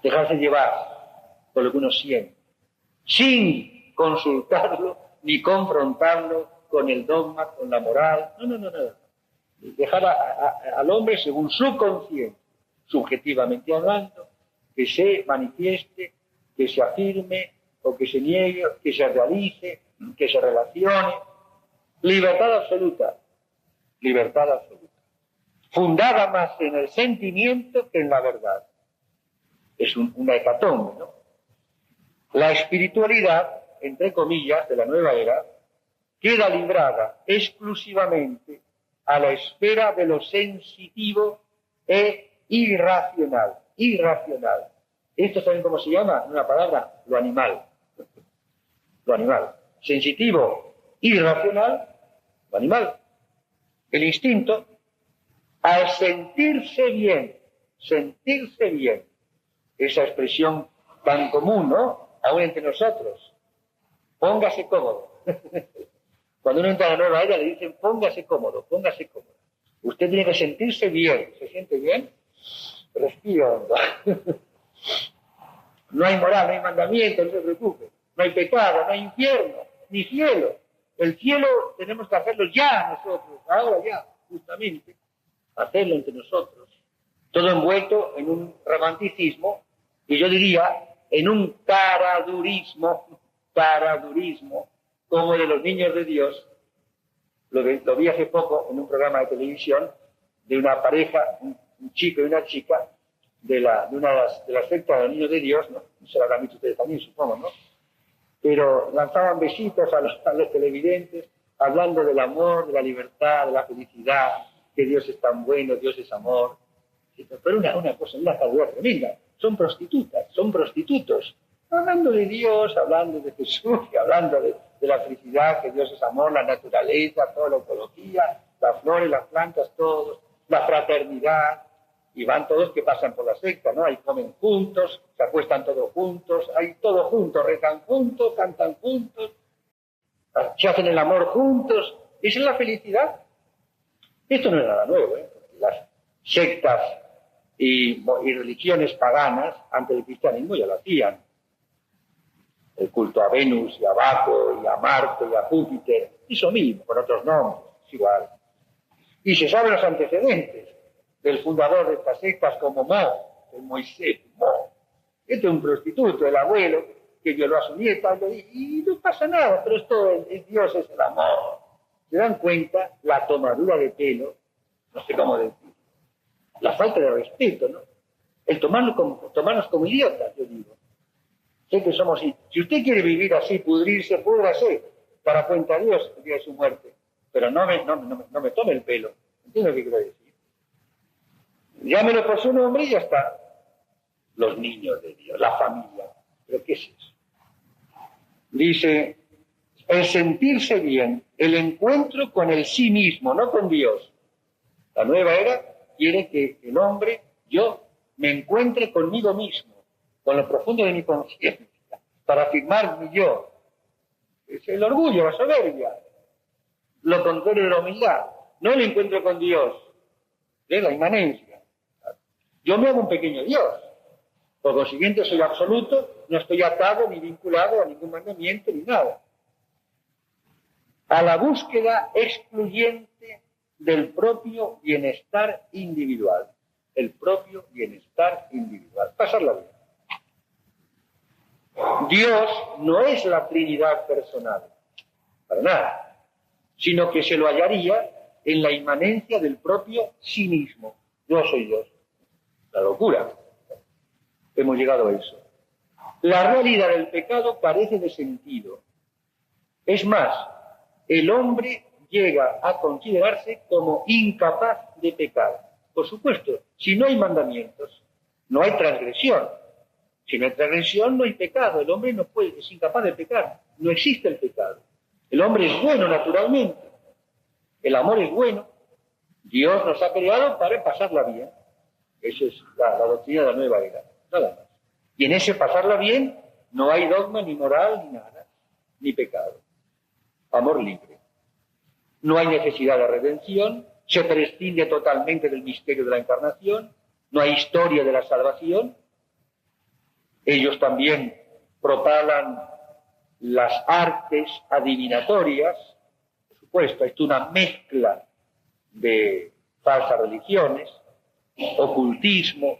Dejarse llevar por lo que uno siente. Sin consultarlo ni confrontarlo con el dogma, con la moral. No. Dejar al hombre según su conciencia, subjetivamente hablando, que se manifieste, que se afirme o que se niegue, que se realice, que se relacione. Libertad absoluta. Libertad absoluta. Fundada más en el sentimiento que en la verdad. Es una hecatombe, ¿no? La espiritualidad, entre comillas, de la nueva era, queda librada exclusivamente a la esfera de lo sensitivo e irracional. Irracional. Esto saben cómo se llama, en una palabra, lo animal. Lo animal. Sensitivo, irracional, lo animal. El instinto, al sentirse bien, esa expresión tan común, ¿no? Aún entre nosotros. Póngase cómodo. Cuando uno entra a la nueva era le dicen póngase cómodo, póngase cómodo. Usted tiene que sentirse bien. ¿Se siente bien? Respira hondo. No hay moral, no hay mandamiento, no se preocupe. No hay pecado, no hay infierno, ni cielo. El cielo tenemos que hacerlo ya nosotros, ahora ya, justamente. hacerlo entre nosotros, todo envuelto en un romanticismo, y yo diría, en un taradurismo, como de los niños de Dios. Lo vi hace poco en un programa de televisión de una pareja, un chico y una chica, de una de las sectas de los niños de Dios, no se lo habrán visto ustedes también, supongo, ¿no? Pero lanzaban besitos a los televidentes, hablando del amor, de la libertad, de la felicidad, que Dios es tan bueno, Dios es amor. Pero una cosa, una calidad tremenda. Son prostitutas, son prostitutos. Hablando de Dios, hablando de Jesús, y hablando de la felicidad, que Dios es amor, la naturaleza, toda la ecología, las flores, las plantas, todos, la fraternidad. Y van todos que pasan por la secta, ¿no? Ahí comen juntos, se acuestan todos juntos, ahí todos juntos, rezan juntos, cantan juntos, se hacen el amor juntos. Esa es la felicidad. Esto no es nada nuevo, ¿eh? Las sectas y religiones paganas ante el cristianismo ya lo hacían. El culto a Venus y a Baco y a Marte y a Júpiter, eso mismo, con otros nombres, es igual. Y se saben los antecedentes del fundador de estas sectas como Mo, el Moisés Mo. Este es un prostituto, el abuelo, que violó a su nieta, y no pasa nada, pero esto es Dios, es el amor. ¿Se dan cuenta la tomadura de pelo? No sé cómo decir. La falta de respeto, ¿no? El tomarnos como idiotas, yo digo. Sé que somos... Si usted quiere vivir así, pudrirse, púdrase, para cuenta de Dios el día de su muerte. Pero no me tome el pelo. ¿Entiende lo que quiero decir? Llámelo por su nombre y ya está. Los niños de Dios, la familia. ¿Pero qué es eso? Dice, el sentirse bien, el encuentro con el sí mismo, no con Dios. La nueva era quiere que el hombre, yo, me encuentre conmigo mismo, con lo profundo de mi conciencia, para afirmar mi yo. Es el orgullo, la soberbia, lo contrario de la humildad. No el encuentro con Dios, es la inmanencia. Yo me hago un pequeño Dios. Por consiguiente, soy absoluto, no estoy atado ni vinculado a ningún mandamiento ni nada. A la búsqueda excluyente del propio bienestar individual. El propio bienestar individual. Pasarla bien. Dios no es la Trinidad personal, para nada, sino que se lo hallaría en la inmanencia del propio sí mismo. Yo soy Dios. La locura. Hemos llegado a eso. La realidad del pecado carece de sentido. Es más, el hombre llega a considerarse como incapaz de pecar. Por supuesto, si no hay mandamientos, no hay transgresión. Si no hay transgresión, no hay pecado. El hombre no puede, es incapaz de pecar. No existe el pecado. El hombre es bueno naturalmente. El amor es bueno. Dios nos ha creado para pasarla bien. Esa es la doctrina de la nueva era. Nada más. Y en ese pasarla bien no hay dogma, ni moral, ni nada. Ni pecado. Amor libre. No hay necesidad de redención. Se prescinde totalmente del misterio de la encarnación. No hay historia de la salvación. Ellos también propagan las artes adivinatorias. Por supuesto, esto es una mezcla de falsas religiones, ocultismo,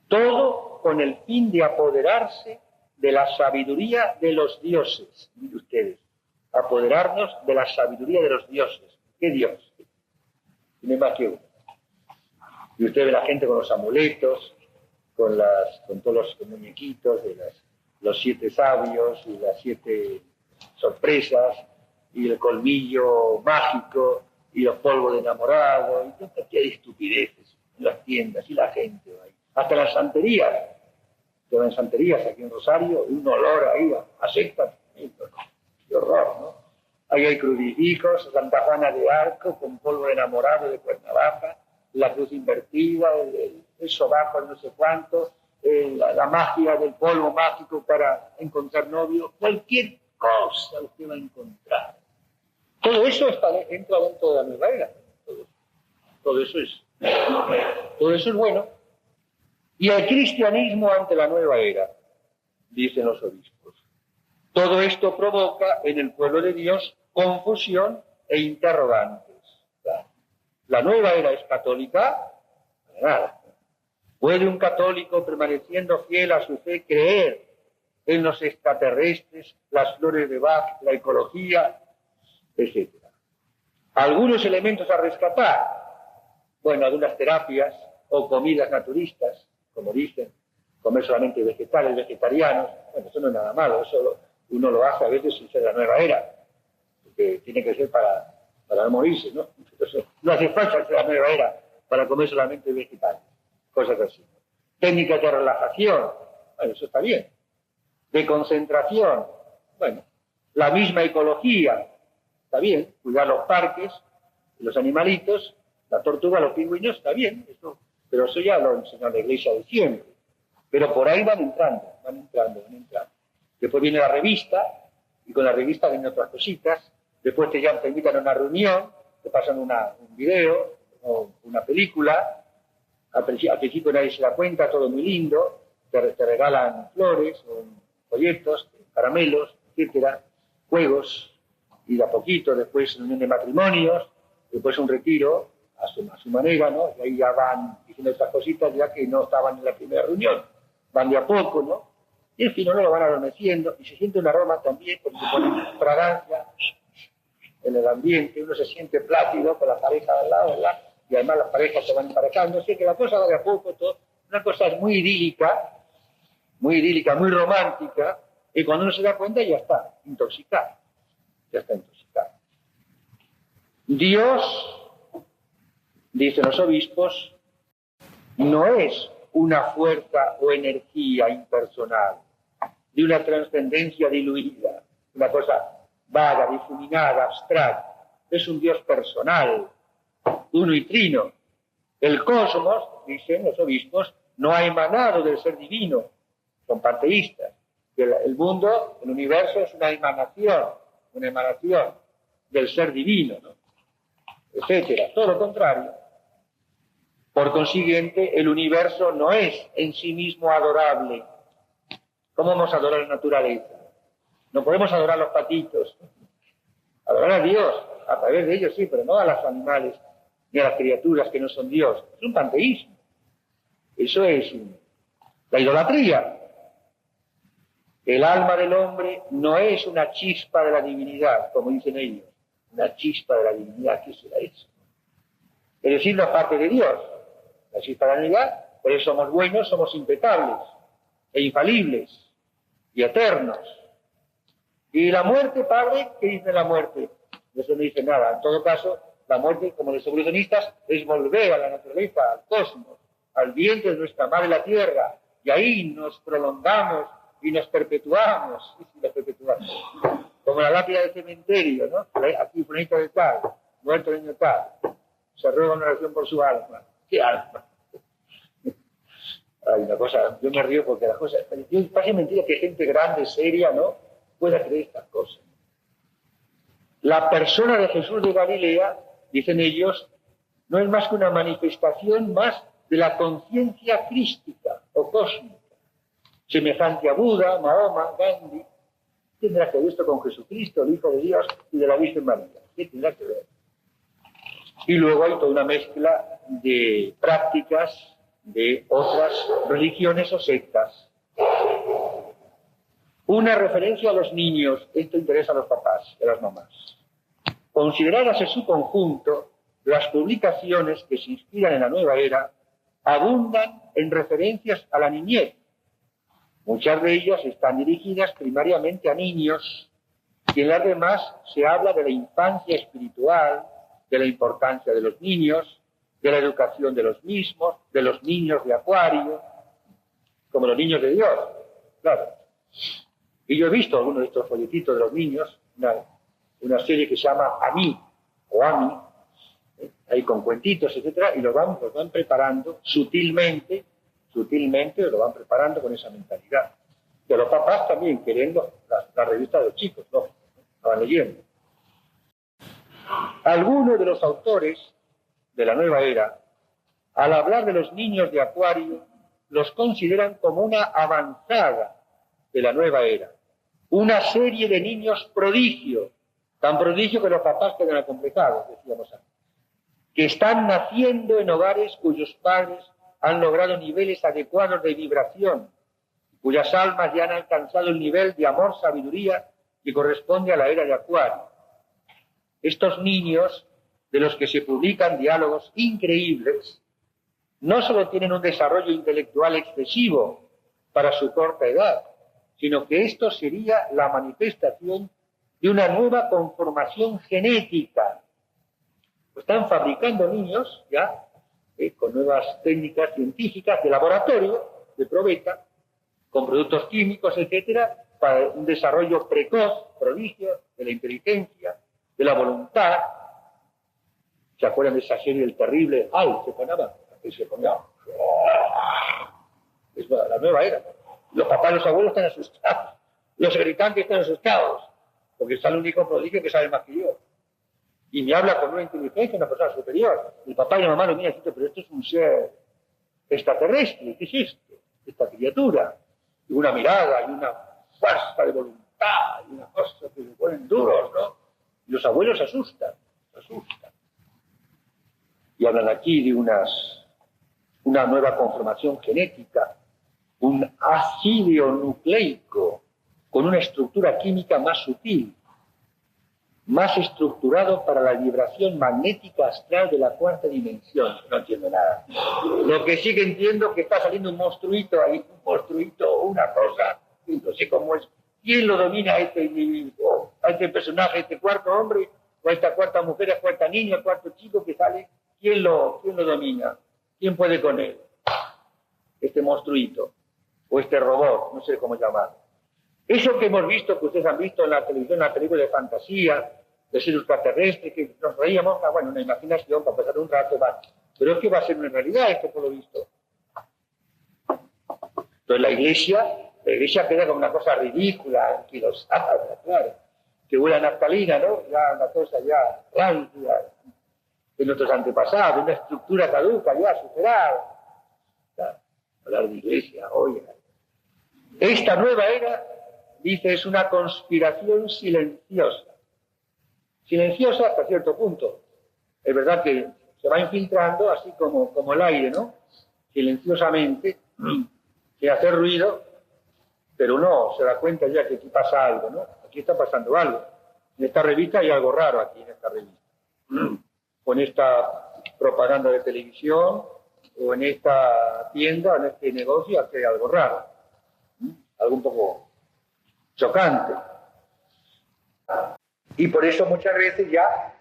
todo con el fin de apoderarse de la sabiduría de los dioses. Miren ustedes, apoderarnos de la sabiduría de los dioses. ¿Qué Dios? Tiene más que uno. Y usted ve la gente con los amuletos, con todos los muñequitos de los 7 sabios y las 7 sorpresas y el colmillo mágico y los polvos de enamorado y toda cantidad de estupideces en las tiendas y la gente va ahí. Hasta las santerías. Que van santerías aquí en Rosario, un olor ahí a secta. Qué horror, ¿no? Ahí hay crucifijos, Santa Juana de Arco con polvo de enamorado de Cuernavaca, la cruz invertida, el sobaco no sé cuánto, la magia del polvo mágico para encontrar novio, cualquier cosa usted va a encontrar. Todo eso entra dentro de la nueva era. Todo eso es bueno. Y el cristianismo ante la nueva era, dicen los obispos. Todo esto provoca en el pueblo de Dios confusión e interrogantes. ¿La nueva era es católica? Para nada. ¿Puede un católico, permaneciendo fiel a su fe, creer en los extraterrestres, las flores de Bach, la ecología, etcétera? Algunos elementos a rescatar, bueno, algunas terapias o comidas naturistas, como dicen, comer solamente vegetales, vegetarianos, bueno, eso no es nada malo, eso uno lo hace a veces sin ser la nueva era, porque tiene que ser para no morirse, ¿no? Entonces, no hace falta ser la nueva era para comer solamente vegetales, cosas así. Técnicas de relajación, bueno, eso está bien. De concentración, bueno, la misma ecología, está bien, cuidar los parques, los animalitos, la tortuga, los pingüinos, está bien, eso, pero eso ya lo enseñó la Iglesia de siempre. Pero por ahí van entrando. Después viene la revista, y con la revista vienen otras cositas. Después te invitan a una reunión, te pasan un video o una película. Al principio nadie se da cuenta, todo muy lindo. Te regalan flores, o folletos, caramelos, etcétera, juegos, y de a poquito, después reunión de matrimonios, después un retiro a su manera, ¿no? Y ahí ya van diciendo estas cositas ya que no estaban en la primera reunión. Van de a poco, ¿no? Y en fin, no lo van adormeciendo, y se siente un aroma también, porque se pone fragancia en el ambiente, uno se siente plácido con la pareja al lado, ¿verdad? Y además las parejas se van emparejando, así que la cosa va de a poco, todo. Una cosa es muy idílica, muy romántica, y cuando uno se da cuenta ya está intoxicado. Dios, dicen los obispos, no es una fuerza o energía impersonal, de una trascendencia diluida, una cosa vaga, difuminada, abstracta. Es un Dios personal, uno y trino. El cosmos, dicen los obispos, no ha emanado del ser divino, son panteístas. El mundo, el universo es una emanación del ser divino, ¿no? Etcétera. Todo lo contrario. Por consiguiente, el universo no es en sí mismo adorable. ¿Cómo vamos a adorar la naturaleza? No podemos adorar a los patitos. Adorar a Dios, a través de ellos sí, pero no a los animales ni a las criaturas que no son Dios. Es un panteísmo. Eso es la idolatría. El alma del hombre no es una chispa de la divinidad, como dicen ellos. Una chispa de la divinidad, ¿qué será eso? Es decir, una parte de Dios. La chispa de la divinidad, por eso somos buenos, somos impecables e infalibles y eternos. Y la muerte, padre, ¿qué dice la muerte? Eso no dice nada. En todo caso, la muerte, como los evolucionistas, es volver a la naturaleza, al cosmos, al vientre de nuestra madre la tierra, y ahí nos prolongamos y nos perpetuamos, como la lápida del cementerio, ¿no? Aquí, fulanito de tal, muerto el año tal, se ruega una oración por su alma. ¿Qué alma? Hay una cosa, yo me río porque las cosas, parece mentira que gente grande, seria, ¿no?, pueda creer estas cosas. La persona de Jesús de Galilea, dicen ellos, no es más que una manifestación más de la conciencia crística o cósmica, semejante a Buda, Mahoma, Gandhi. ¿Qué tendrá que ver esto con Jesucristo, el Hijo de Dios, y de la Virgen María? ¿Qué tendrá que ver? Y luego hay toda una mezcla de prácticas de otras religiones o sectas. Una referencia a los niños, esto interesa a los papás y a las mamás. Consideradas en su conjunto, las publicaciones que se inspiran en la nueva era abundan en referencias a la niñez. Muchas de ellas están dirigidas primariamente a niños, y en las demás se habla de la infancia espiritual, de la importancia de los niños, de la educación de los mismos, de los niños de Acuario, como los niños de Dios, claro. Y yo he visto algunos de estos folletitos de los niños, una serie que se llama A mí, o Ami, ahí con cuentitos, etcétera, y los van preparando sutilmente, lo van preparando con esa mentalidad. De los papás también, queriendo la revista de los chicos, ¿no? Estaban leyendo. Algunos de los autores de la nueva era, al hablar de los niños de Acuario, los consideran como una avanzada de la nueva era, una serie de niños prodigio, tan prodigio que los papás quedan acomplejados, decíamos antes. que están naciendo en hogares cuyos padres han logrado niveles adecuados de vibración, cuyas almas ya han alcanzado el nivel de amor, sabiduría que corresponde a la era de Acuario. Estos niños, de los que se publican diálogos increíbles, no solo tienen un desarrollo intelectual excesivo para su corta edad, sino que esto sería la manifestación de una nueva conformación genética. Están fabricando niños ya con nuevas técnicas científicas de laboratorio, de probeta, con productos químicos, etcétera, para un desarrollo precoz, prodigio, de la inteligencia, de la voluntad. ¿Se acuerdan de esa serie del terrible? ¡Ay! Se ponía. Es la nueva era. Los papás y los abuelos están asustados. Los gritantes están asustados. Porque está el único prodigio que sabe más que yo. Y me habla con una inteligencia, una persona superior. El papá y la mamá lo miran y dicen, pero esto es un ser extraterrestre. ¿Qué es esto? Esta criatura. Y una mirada, y una fuerza de voluntad, y una cosa que se ponen duros, ¿no? Y los abuelos se asustan. Y hablan aquí de una nueva conformación genética, un ácido nucleico con una estructura química más sutil, más estructurado para la vibración magnética astral de la cuarta dimensión. No entiendo nada. Lo que sí que entiendo es que está saliendo un monstruito ahí, una cosa, y no sé cómo es. ¿Quién lo domina a este individuo? A este personaje, a este cuarto hombre, o a esta cuarta mujer, a esta cuarta niña, a cuarto chico que sale. ¿Quién lo domina? ¿Quién puede con él? Este monstruito, o este robot, no sé cómo llamarlo. Eso que hemos visto, que ustedes han visto en la televisión, en la película de fantasía, de ser extraterrestre, que nos reíamos, bueno, una imaginación para pasar un rato, va. Pero es que va a ser una realidad esto por lo visto. Entonces la iglesia queda como una cosa ridícula, anquilosada, claro, que huele a naftalina, ¿no? Ya una cosa ya rancia de nuestros antepasados, una estructura caduca, ya superada. Hablar de iglesia, oiga. Esta nueva era, dice, es una conspiración silenciosa. Silenciosa hasta cierto punto. Es verdad que se va infiltrando así como el aire, ¿no? Silenciosamente, sin hacer ruido, pero uno se da cuenta ya que aquí pasa algo, ¿no? Aquí está pasando algo. En esta revista hay algo raro aquí, en esta revista. Con esta propaganda de televisión, o en esta tienda, en este negocio, aquí hay algo raro. Algo un poco chocante. Y por eso muchas veces ya,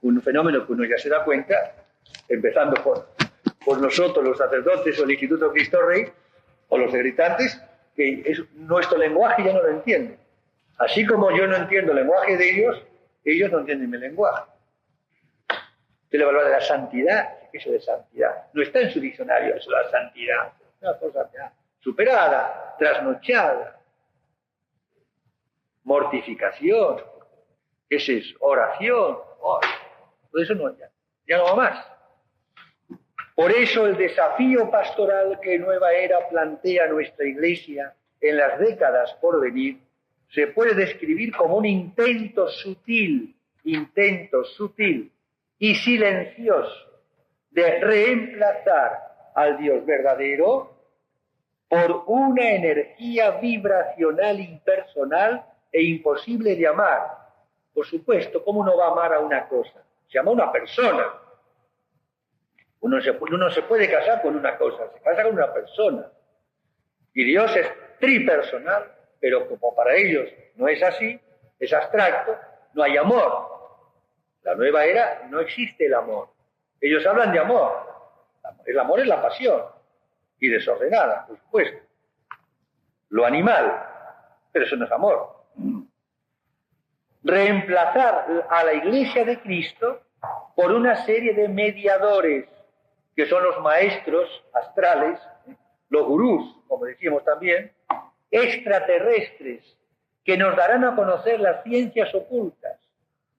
un fenómeno que uno ya se da cuenta, empezando por nosotros, los sacerdotes o el Instituto Cristo Rey, o los gritantes, que nuestro lenguaje ya no lo entienden. Así como yo no entiendo el lenguaje de ellos no entienden mi lenguaje. Usted le va a hablar de la santidad, ¿qué es eso de santidad? No está en su diccionario eso de la santidad. Es una cosa ya superada, trasnochada. Mortificación. ¿Qué es eso? Oración. Todo eso ya no va más. Por eso el desafío pastoral que Nueva Era plantea nuestra Iglesia en las décadas por venir se puede describir como un intento sutil y silencioso de reemplazar al Dios verdadero por una energía vibracional impersonal e imposible de amar. Por supuesto, ¿cómo uno va a amar a una cosa? Se ama a una persona. Uno se puede casar con una cosa, se casa con una persona. Y Dios es tripersonal, pero como para ellos no es así, es abstracto, no hay amor. La nueva era no existe el amor. Ellos hablan de amor. El amor es la pasión. Y desordenada, por supuesto. Lo animal. Pero eso no es amor. Reemplazar a la Iglesia de Cristo por una serie de mediadores, que son los maestros astrales, los gurús, como decíamos también, extraterrestres, que nos darán a conocer las ciencias ocultas.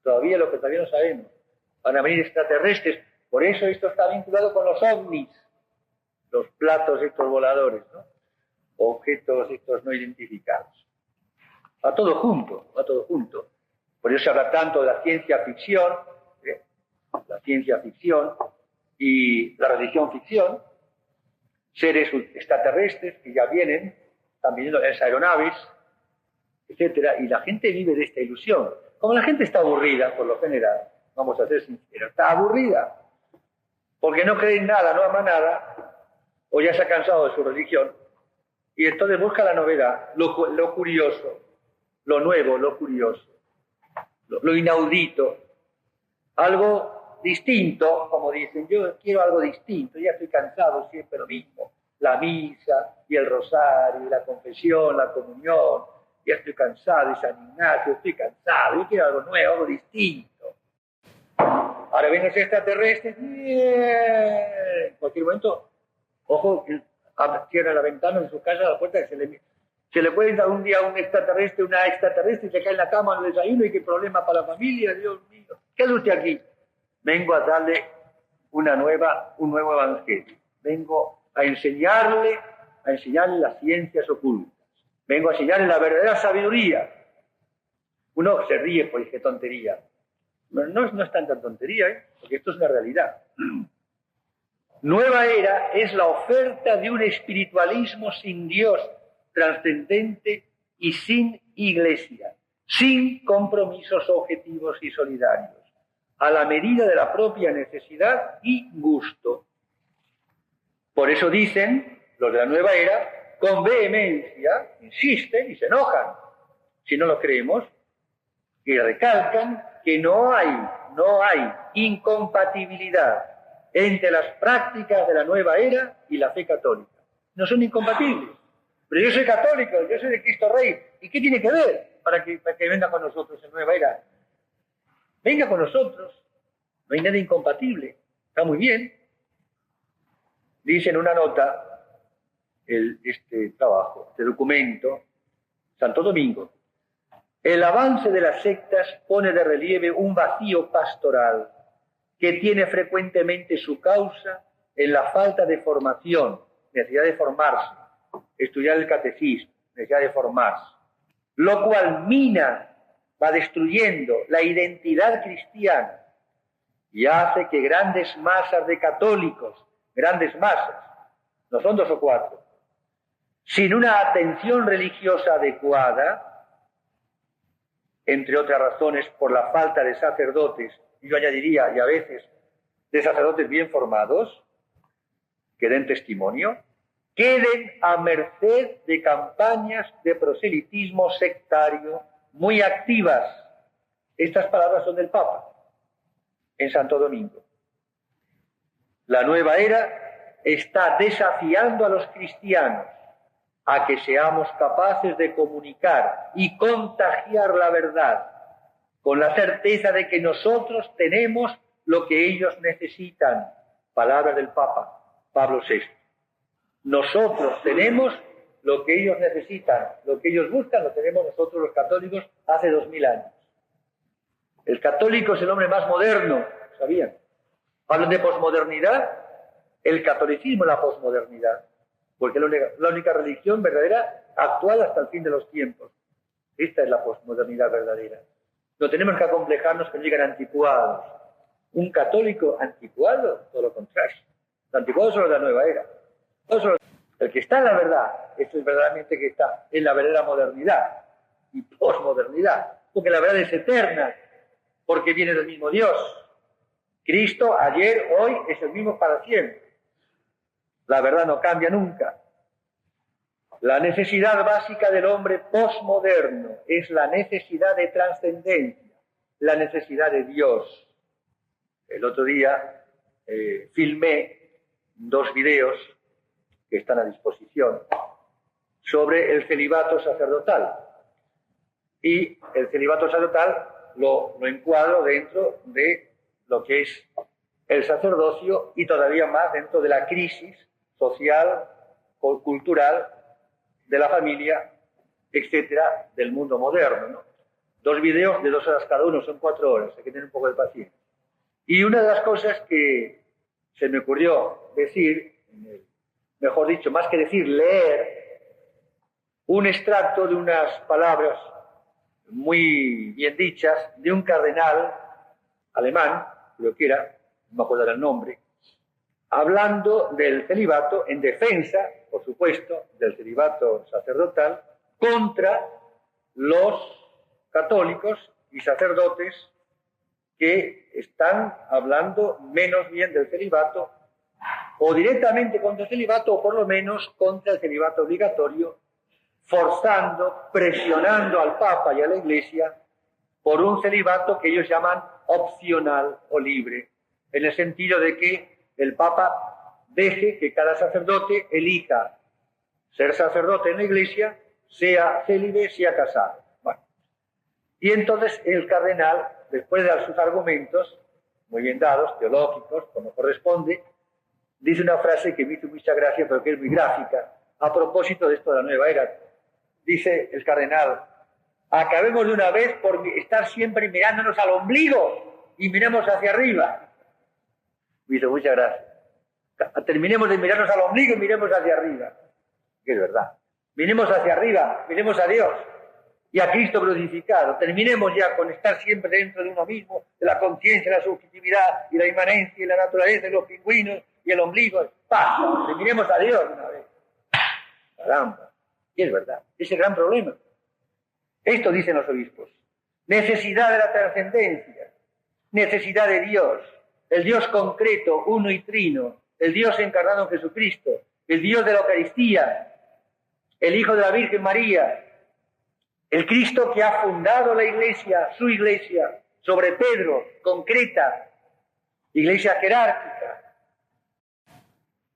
Todavía lo que todavía no sabemos. Van a venir extraterrestres. Por eso esto está vinculado con los ovnis, los platos estos voladores, ¿no? Objetos estos no identificados. Va todo junto, va todo junto. Por eso se habla tanto de la ciencia ficción, y la religión ficción, seres extraterrestres que ya vienen, están viniendo en las aeronaves, etcétera, y la gente vive de esta ilusión. Como la gente está aburrida, por lo general, vamos a ser sinceros, está aburrida, porque no cree en nada, no ama nada, o ya se ha cansado de su religión, y entonces busca la novedad, lo curioso, lo nuevo, lo curioso, lo inaudito, algo distinto, como dicen, yo quiero algo distinto, ya estoy cansado siempre lo mismo, la misa y el rosario, y la confesión, la comunión, ya estoy cansado, y San Ignacio, estoy cansado, yo quiero algo nuevo, algo distinto. Ahora vienen los extraterrestres, en cualquier momento, ojo, cierra la ventana en su casa, la puerta, que se le puede dar un día a un extraterrestre, una extraterrestre, y se cae en la cama en el desayuno, y qué problema para la familia, Dios mío. ¿Qué hace usted aquí? Vengo a darle un nuevo evangelio. Vengo a enseñarle las ciencias ocultas. Vengo a enseñarle la verdadera sabiduría. Uno se ríe, pues, qué tontería. No es tanta tontería, porque esto es una realidad. Nueva era es la oferta de un espiritualismo sin Dios, trascendente y sin iglesia, sin compromisos objetivos y solidarios, a la medida de la propia necesidad y gusto. Por eso dicen los de la nueva era, con vehemencia, insisten y se enojan, si no lo creemos, y recalcan que no hay incompatibilidad entre las prácticas de la nueva era y la fe católica. No son incompatibles. Pero yo soy católico, yo soy de Cristo Rey. ¿Y qué tiene que ver para que venga con nosotros en nueva era? Venga con nosotros. No hay nada incompatible. Está muy bien. Dice en una nota este trabajo, este documento, Santo Domingo. El avance de las sectas pone de relieve un vacío pastoral que tiene frecuentemente su causa en la falta de formación, necesidad de formarse, estudiar el catecismo, necesidad de formarse, lo cual va destruyendo la identidad cristiana y hace que grandes masas de católicos, grandes masas, no son 2 o 4, sin una atención religiosa adecuada, entre otras razones por la falta de sacerdotes, y yo añadiría, y a veces, de sacerdotes bien formados, que den testimonio, queden a merced de campañas de proselitismo sectario muy activas. Estas palabras son del Papa, en Santo Domingo. La nueva era está desafiando a los cristianos a que seamos capaces de comunicar y contagiar la verdad, con la certeza de que nosotros tenemos lo que ellos necesitan. Palabra del Papa Pablo VI. Nosotros tenemos lo que ellos necesitan, lo que ellos buscan, lo tenemos nosotros los católicos hace 2000 años. El católico es el hombre más moderno, ¿sabían? Hablan de posmodernidad, el catolicismo es la posmodernidad, porque es la única religión verdadera actual hasta el fin de los tiempos. Esta es la posmodernidad verdadera. No tenemos que acomplejarnos que digan anticuados. Un católico anticuado, todo lo contrario. Los anticuados son los de la nueva era. El que está en la verdad, esto es verdaderamente que está en la verdadera modernidad y posmodernidad, porque la verdad es eterna, porque viene del mismo Dios. Cristo ayer, hoy, es el mismo para siempre. La verdad no cambia nunca. La necesidad básica del hombre posmoderno es la necesidad de trascendencia, la necesidad de Dios. El otro día filmé 2 videos que están a disposición sobre el celibato sacerdotal. Y el celibato sacerdotal lo encuadro dentro de lo que es el sacerdocio y todavía más dentro de la crisis social, cultural, de la familia, etcétera, del mundo moderno, ¿no? 2 videos de 2 horas cada uno, son 4 horas, hay que tener un poco de paciencia. Y una de las cosas que se me ocurrió decir, mejor dicho, más que decir, leer, un extracto de unas palabras muy bien dichas de un cardenal alemán, creo que era, no me acuerdo el nombre, hablando del celibato en defensa, por supuesto, del celibato sacerdotal, contra los católicos y sacerdotes que están hablando menos bien del celibato, o directamente contra el celibato, o por lo menos contra el celibato obligatorio, forzando, presionando al Papa y a la Iglesia por un celibato que ellos llaman opcional o libre, en el sentido de que el Papa deje que cada sacerdote elija ser sacerdote en la Iglesia, sea célibe, sea casado. Bueno. Y entonces el cardenal, después de dar sus argumentos, muy bien dados, teológicos, como corresponde, dice una frase que me hizo mucha gracia, pero que es muy gráfica, a propósito de esto de la nueva era. Dice el cardenal: acabemos de una vez por estar siempre mirándonos al ombligo y miremos hacia arriba. Me hizo mucha gracia. Terminemos de mirarnos al ombligo y miremos hacia arriba. Que es verdad. Miremos hacia arriba, miremos a Dios y a Cristo crucificado. Terminemos ya con estar siempre dentro de uno mismo, de la conciencia, la subjetividad y la inmanencia y la naturaleza de los pingüinos y el ombligo. ¡Pasa! Terminemos a Dios de una vez. Caramba. Y es verdad. Es el gran problema. Esto dicen los obispos. Necesidad de la trascendencia. Necesidad de Dios. El Dios concreto, uno y trino. El Dios encarnado en Jesucristo. El Dios de la Eucaristía. El Hijo de la Virgen María. El Cristo que ha fundado la Iglesia, su Iglesia, sobre Pedro, concreta. Iglesia jerárquica.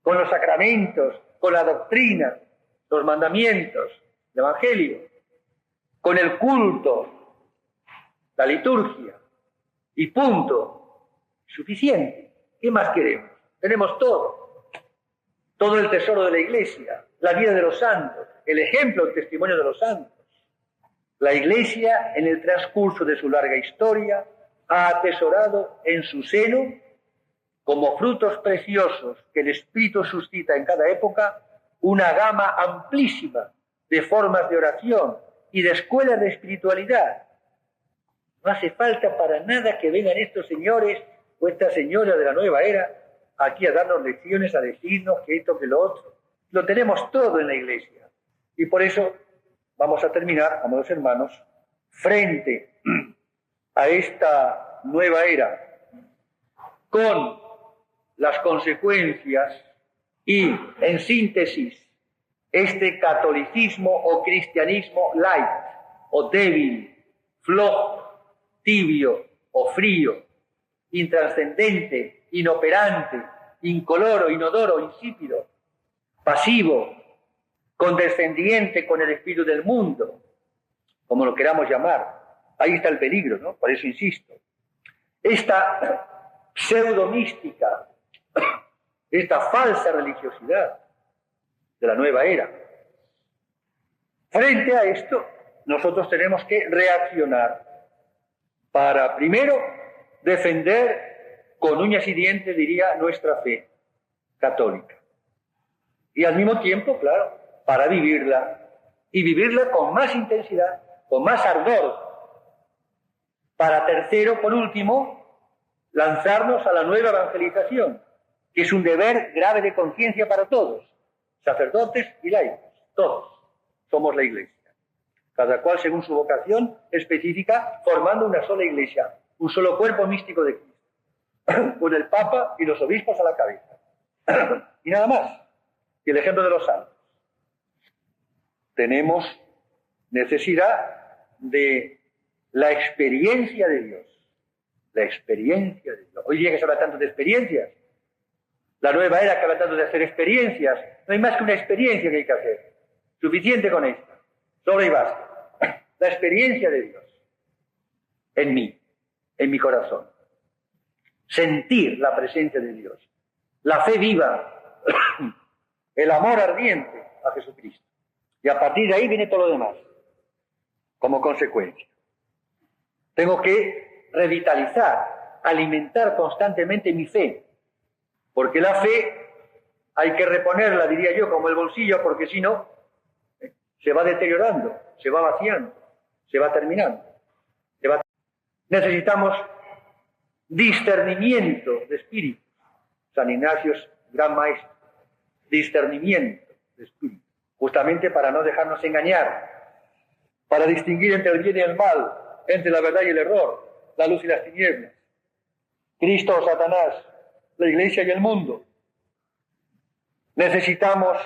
Con los sacramentos, con la doctrina, los mandamientos, el Evangelio, con el culto, la liturgia, y punto. Suficiente. ¿Qué más queremos? Tenemos todo. Todo el tesoro de la Iglesia, la vida de los santos, el ejemplo, el testimonio de los santos. La Iglesia, en el transcurso de su larga historia, ha atesorado en su seno, como frutos preciosos que el Espíritu suscita en cada época, una gama amplísima de formas de oración y de escuelas de espiritualidad. No hace falta para nada que vengan estos señores o estas señoras de la nueva era aquí a darnos lecciones, a decirnos que esto, que lo otro. Lo tenemos todo en la Iglesia. Y por eso vamos a terminar, amados hermanos, frente a esta nueva era, con las consecuencias y, en síntesis, este catolicismo o cristianismo light, o débil, flojo, tibio o frío, intrascendente, inoperante, incoloro, inodoro, insípido, pasivo, condescendiente con el espíritu del mundo, como lo queramos llamar. Ahí está el peligro, ¿no? Por eso insisto. Esta pseudomística, esta falsa religiosidad de la nueva era. Frente a esto, nosotros tenemos que reaccionar para, primero, defender con uñas y dientes, diría, nuestra fe católica. Y al mismo tiempo, claro, para vivirla, y vivirla con más intensidad, con más ardor. Para tercero, por último, lanzarnos a la nueva evangelización, que es un deber grave de conciencia para todos, sacerdotes y laicos, todos somos la Iglesia, cada cual según su vocación específica, formando una sola Iglesia, un solo cuerpo místico de Cristo, con el Papa y los obispos a la cabeza. Y nada más, y el ejemplo de los santos. Tenemos necesidad de la experiencia de Dios, la experiencia de Dios. Hoy día que se habla tanto de experiencias, la nueva era que habla tanto de hacer experiencias, no hay más que una experiencia que hay que hacer. Suficiente con esta, sobra y basta. La experiencia de Dios en mí, en mi corazón. Sentir la presencia de Dios, la fe viva, el amor ardiente a Jesucristo. Y a partir de ahí viene todo lo demás, como consecuencia. Tengo que revitalizar, alimentar constantemente mi fe, porque la fe hay que reponerla, diría yo, como el bolsillo, porque si no, se va deteriorando, se va vaciando, se va terminando. Necesitamos discernimiento de espíritu. San Ignacio gran maestro, discernimiento de espíritu, justamente para no dejarnos engañar, para distinguir entre el bien y el mal, entre la verdad y el error, la luz y las tinieblas, Cristo o Satanás, la Iglesia y el mundo. Necesitamos,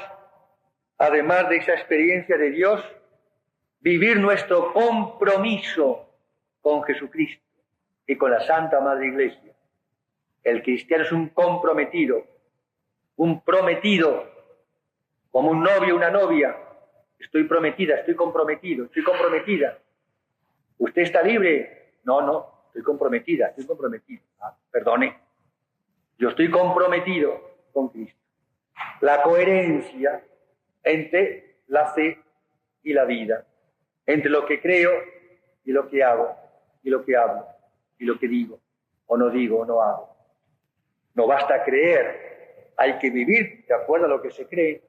además de esa experiencia de Dios, vivir nuestro compromiso con Jesucristo y con la Santa Madre Iglesia. El cristiano es un comprometido, un prometido, como un novio, una novia. Estoy prometida, estoy comprometido, estoy comprometida. ¿Usted está libre? No, estoy comprometida, estoy comprometido. Perdone, yo estoy comprometido con Cristo. La coherencia entre la fe y la vida, entre lo que creo y lo que hago, y lo que hablo, y lo que digo o no hago. No basta creer, hay que vivir de acuerdo a lo que se cree.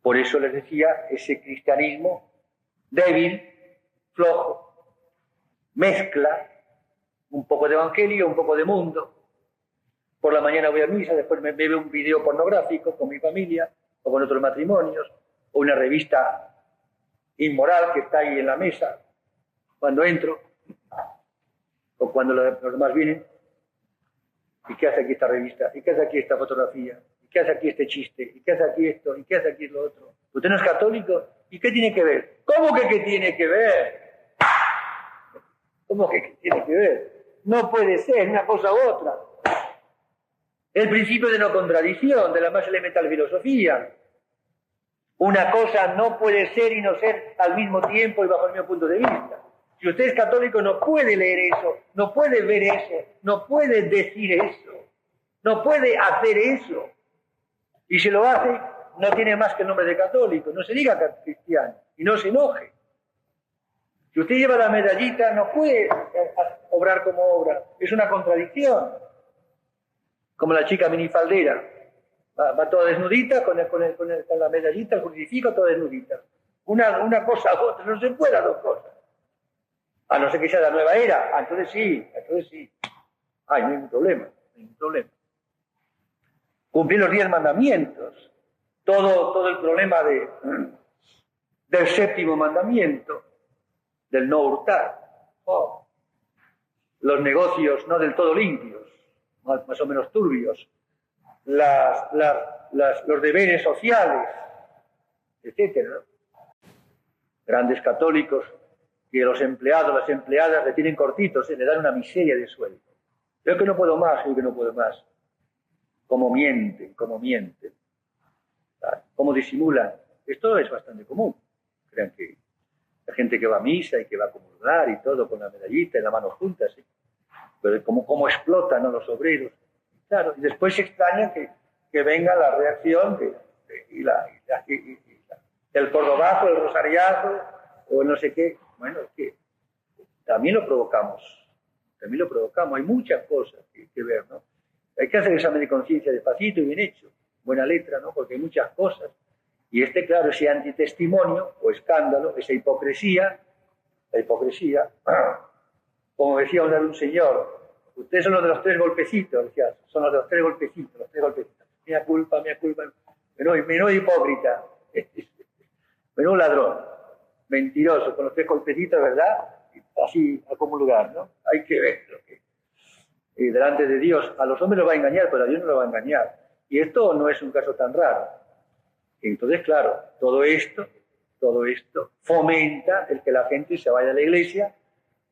Por eso les decía, ese cristianismo débil, flojo, mezcla un poco de evangelio, un poco de mundo. Por la mañana voy a misa, después me veo un video pornográfico con mi familia o con otros matrimonios, o una revista inmoral que está ahí en la mesa cuando entro, o cuando los demás vienen. ¿Y qué hace aquí esta revista? ¿Y qué hace aquí esta fotografía? ¿Y qué hace aquí este chiste? ¿Y qué hace aquí esto? ¿Y qué hace aquí lo otro? ¿Usted no es católico? ¿Y qué tiene que ver? ¿Cómo que qué tiene que ver? ¿Cómo que qué tiene que ver? No puede ser una cosa u otra. El principio de no contradicción, de la más elemental filosofía. Una cosa no puede ser y no ser al mismo tiempo y bajo el mismo punto de vista. Si usted es católico no puede leer eso, no puede ver eso, no puede decir eso, no puede hacer eso. Y si lo hace, no tiene más que el nombre de católico, no se diga cristiano y no se enoje. Si usted lleva la medallita, no puede obrar como obra, es una contradicción. Como la chica minifaldera, va toda desnudita, con la medallita, el crucifijo, toda desnudita. Una cosa u otra, no se puede las dos cosas. A no ser que sea la nueva era, entonces sí. Ay, no hay ningún problema. Cumplir los 10 mandamientos. Todo el problema del séptimo mandamiento, del no hurtar. Los negocios no del todo limpios, más o menos turbios. Los deberes sociales, etcétera. Grandes católicos que los empleados, las empleadas le tienen cortitos, le dan una miseria de sueldo. Yo que no puedo más. Cómo mienten, cómo disimulan. Esto es bastante común. Crean que la gente que va a misa y que va a comulgar y todo con la medallita en la mano junta, ¿sí? Pero cómo explotan, ¿no?, los obreros. Claro, y después se extraña que venga la reacción el cordobazo, el rosariazo o el no sé qué. Bueno, es que también lo provocamos. Hay muchas cosas que ver, ¿no? Hay que hacer el examen de conciencia despacito y bien hecho, buena letra, ¿no? Porque hay muchas cosas. Y claro, ese antitestimonio o escándalo, esa hipocresía, como decía un señor, ustedes son los de los 3 golpecitos, decía, son los de los 3 golpecitos, Mea culpa, menudo hipócrita, menudo ladrón, mentiroso, con los 3 golpecitos, ¿verdad? Así a comulgar, ¿no? Hay que ver lo que delante de Dios, a los hombres los va a engañar, pero a Dios no lo va a engañar. Y esto no es un caso tan raro. Entonces, claro, todo esto fomenta el que la gente se vaya a la iglesia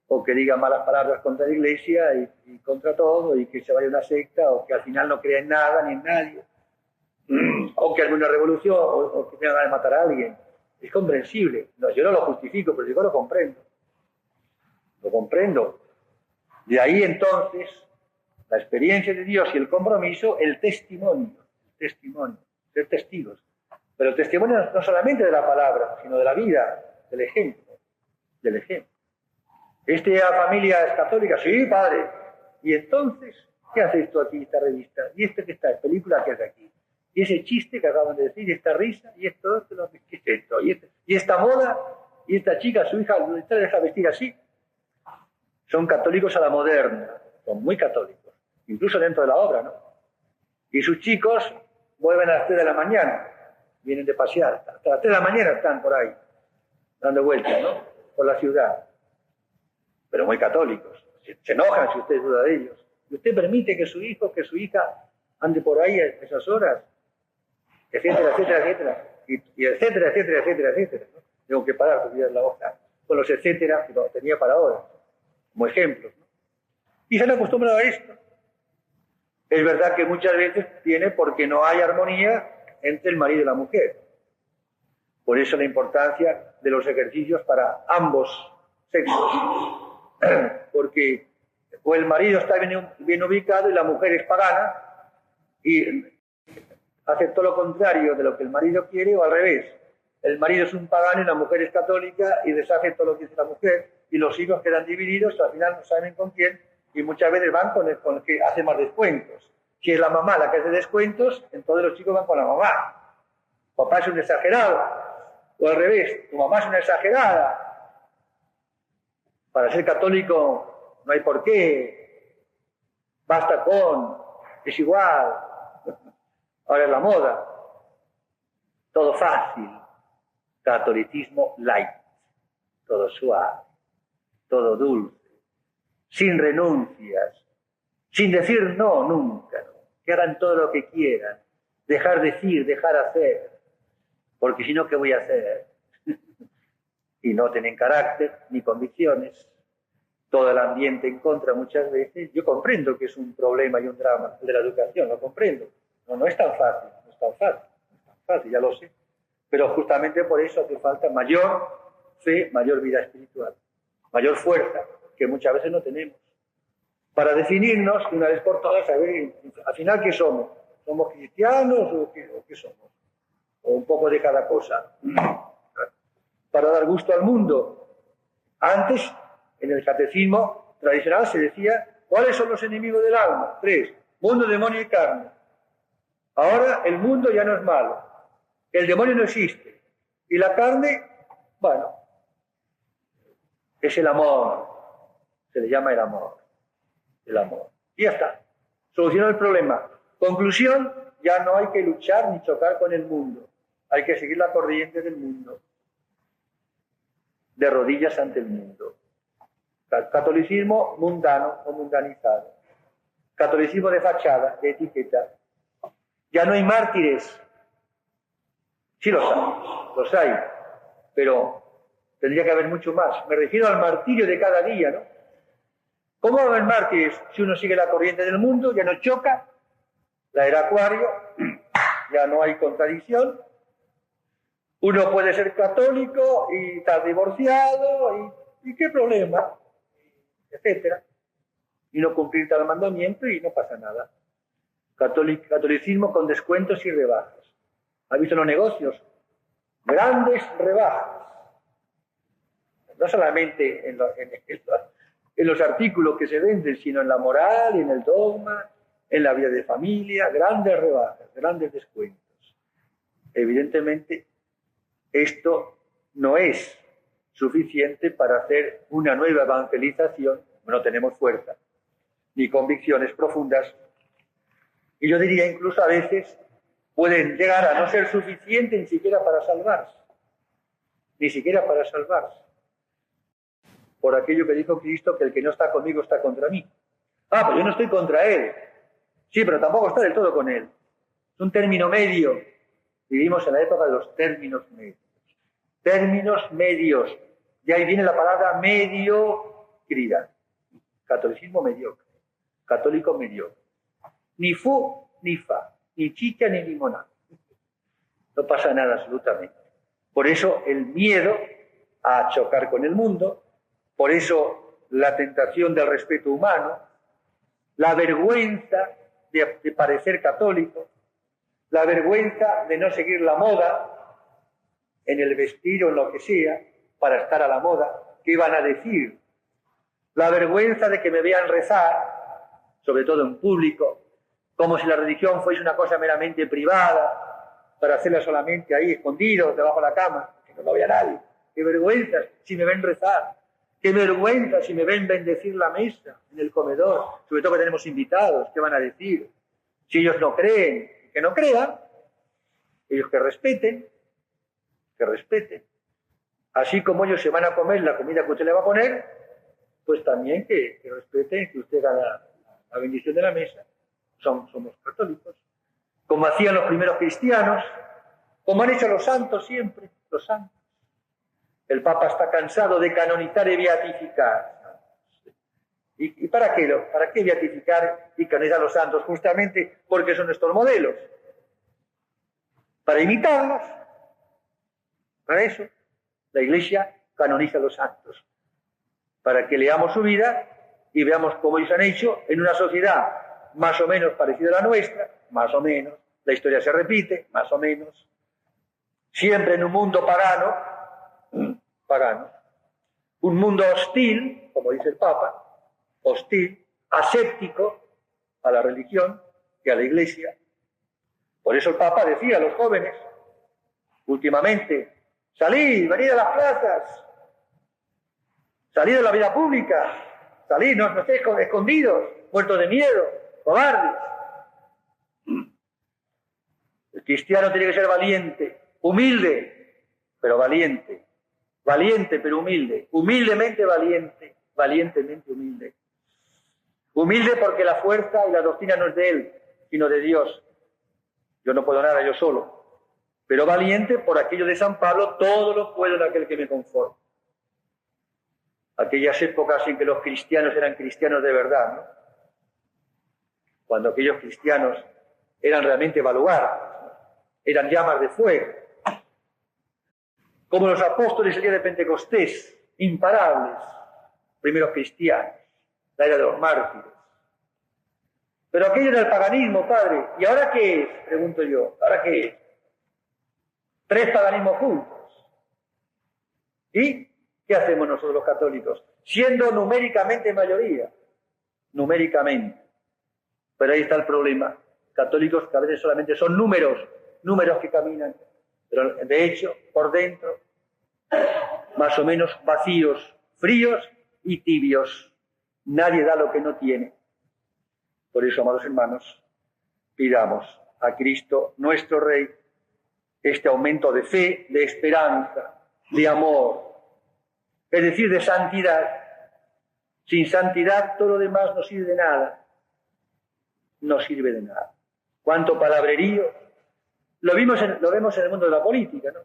o que diga malas palabras contra la iglesia y contra todo, y que se vaya a una secta, o que al final no crea en nada ni en nadie, o que haga una revolución, o que tenga ganas de matar a alguien. Es comprensible. No, yo no lo justifico, pero yo lo comprendo. De ahí entonces la experiencia de Dios y el compromiso, el testimonio, ser testigos. Pero el testimonio no solamente de la palabra, sino de la vida, del ejemplo. ¿Esta familia es católica? Sí, padre. ¿Y entonces qué hace esto aquí, esta revista? ¿Y esto que está? ¿Película que hace aquí? ¿Y ese chiste que acaban de decir? ¿Y esta risa? ¿Y esto? ¿Qué es esto? ¿Y esta moda? ¿Y esta chica, su hija, la deja vestir así? Son católicos a la moderna, son muy católicos, incluso dentro de la obra, ¿no? Y sus chicos vuelven a las 3 de la mañana, vienen de pasear, hasta las 3 de la mañana están por ahí, dando vueltas, ¿no? Por la ciudad. Pero muy católicos. Se enojan si usted duda de ellos. ¿Y usted permite que su hijo, que su hija ande por ahí a esas horas? Etcétera, etcétera, etcétera. Y etcétera, etcétera, etcétera, etcétera, ¿no? Tengo que parar porque ya es la hoja con los etcétera que lo tenía para ahora, como ejemplos, ¿no? Y se han acostumbrado a esto. Es verdad que muchas veces tiene porque no hay armonía entre el marido y la mujer. Por eso la importancia de los ejercicios para ambos sexos. Porque o el marido está bien ubicado y la mujer es pagana y hace todo lo contrario de lo que el marido quiere, o al revés. El marido es un pagano y la mujer es católica y deshace todo lo que dice la mujer y los hijos quedan divididos, al final no saben con quién y muchas veces van con el que hace más descuentos. Si es la mamá la que hace descuentos, entonces los chicos van con la mamá. Papá es un exagerado. O al revés, tu mamá es una exagerada. Para ser católico no hay por qué. Basta con, es igual. Ahora es la moda. Todo fácil. Catolicismo light. Todo suave. Todo dulce. Sin renuncias. Sin decir no, nunca. ¿No? Que hagan todo lo que quieran. Dejar decir, dejar hacer. Porque si no, ¿qué voy a hacer? Y no tienen carácter ni convicciones. Todo el ambiente en contra muchas veces. Yo comprendo que es un problema y un drama de la educación, lo comprendo. No es tan fácil, no es tan fácil, ya lo sé. Pero justamente por eso hace falta mayor fe, mayor vida espiritual, mayor fuerza, que muchas veces no tenemos. Para definirnos, una vez por todas, saber al final qué somos. ¿Somos cristianos o qué somos? O un poco de cada cosa. Para dar gusto al mundo. Antes, en el catecismo tradicional se decía, ¿cuáles son los enemigos del alma? 3, mundo, demonio y carne. Ahora el mundo ya no es malo. El demonio no existe. Y la carne, bueno, es el amor. Se le llama el amor. El amor. Y ya está. Solucionó el problema. Conclusión, ya no hay que luchar ni chocar con el mundo. Hay que seguir la corriente del mundo. De rodillas ante el mundo. Catolicismo mundano o mundanizado. Catolicismo de fachada, de etiqueta. Ya no hay mártires. Sí los hay. Pero tendría que haber mucho más. Me refiero al martirio de cada día, ¿no? ¿Cómo va a haber mártires si uno sigue la corriente del mundo? Ya no choca. La era Acuario. Ya no hay contradicción. Uno puede ser católico y estar divorciado, y qué problema, etcétera. Y no cumplir tal mandamiento y no pasa nada. Catolicismo con descuentos y rebajas. ¿Ha visto los negocios? Grandes rebajas. No solamente en los artículos que se venden, sino en la moral, en el dogma, en la vida de familia, grandes rebajas, grandes descuentos. Evidentemente, esto no es suficiente para hacer una nueva evangelización. No tenemos fuerza ni convicciones profundas. Y yo diría incluso a veces pueden llegar a no ser suficientes ni siquiera para salvarse. Ni siquiera para salvarse. Por aquello que dijo Cristo, que el que no está conmigo está contra mí. Ah, pues yo no estoy contra él. Sí, pero tampoco está del todo con él. Es un término medio. Vivimos en la época de los términos medios. Términos medios. Y ahí viene la palabra mediocridad. Catolicismo mediocre. Católico mediocre. Ni fu ni fa. Ni chicha ni limonada. No pasa nada absolutamente. Por eso el miedo a chocar con el mundo. Por eso la tentación del respeto humano. La vergüenza de parecer católico. La vergüenza de no seguir la moda en el vestir o en lo que sea para estar a la moda. ¿Qué iban a decir? La vergüenza de que me vean rezar, sobre todo en público, como si la religión fuese una cosa meramente privada, para hacerla solamente ahí, escondido, debajo de la cama, que no lo vea nadie. Qué vergüenza si me ven rezar. Qué vergüenza si me ven bendecir la mesa en el comedor, sobre todo que tenemos invitados. ¿Qué van a decir? Si ellos no creen, que no crean, Ellos que respeten, así como ellos se van a comer la comida que usted le va a poner, pues también que respeten, que usted haga la bendición de la mesa. Somos católicos, como hacían los primeros cristianos, como han hecho los santos siempre, los santos. El Papa está cansado de canonizar y beatificar. ¿Y para qué? ¿Para qué beatificar y canonizar a los santos? Justamente porque son nuestros modelos. Para imitarlos. Para eso, la Iglesia canoniza a los santos. Para que leamos su vida y veamos cómo ellos han hecho en una sociedad más o menos parecida a la nuestra, más o menos. La historia se repite, más o menos. Siempre en un mundo pagano. Un mundo hostil, como dice el Papa, hostil, aséptico a la religión y a la Iglesia. Por eso el Papa decía a los jóvenes, últimamente, salid, venid a las plazas, salid de la vida pública, salid, no estéis escondidos, muertos de miedo, cobardes. El cristiano tiene que ser valiente, humilde, pero valiente, valiente pero humilde, humildemente valiente, valientemente humilde. Humilde porque la fuerza y la doctrina no es de él, sino de Dios. Yo no puedo nada yo solo. Pero valiente por aquello de San Pablo, todo lo puedo en aquel que me conforma. Aquellas épocas en que los cristianos eran cristianos de verdad, ¿no? Cuando aquellos cristianos eran realmente baluartes, ¿no? Eran llamas de fuego. Como los apóstoles el día de Pentecostés, imparables, primeros cristianos, la era de los mártires. Pero aquello era el paganismo, padre. ¿Y ahora qué es? Pregunto yo. ¿Ahora qué es? 3 paganismos juntos. ¿Y qué hacemos nosotros los católicos? Siendo numéricamente mayoría. Numéricamente. Pero ahí está el problema. Católicos que a veces solamente son números que caminan. Pero de hecho, por dentro, más o menos vacíos, fríos y tibios. Nadie da lo que no tiene. Por eso, amados hermanos, pidamos a Cristo, nuestro Rey, este aumento de fe, de esperanza, de amor, es decir, de santidad. Sin santidad todo lo demás no sirve de nada. No sirve de nada. Cuánto palabrerío. Lo vemos en el mundo de la política, ¿no?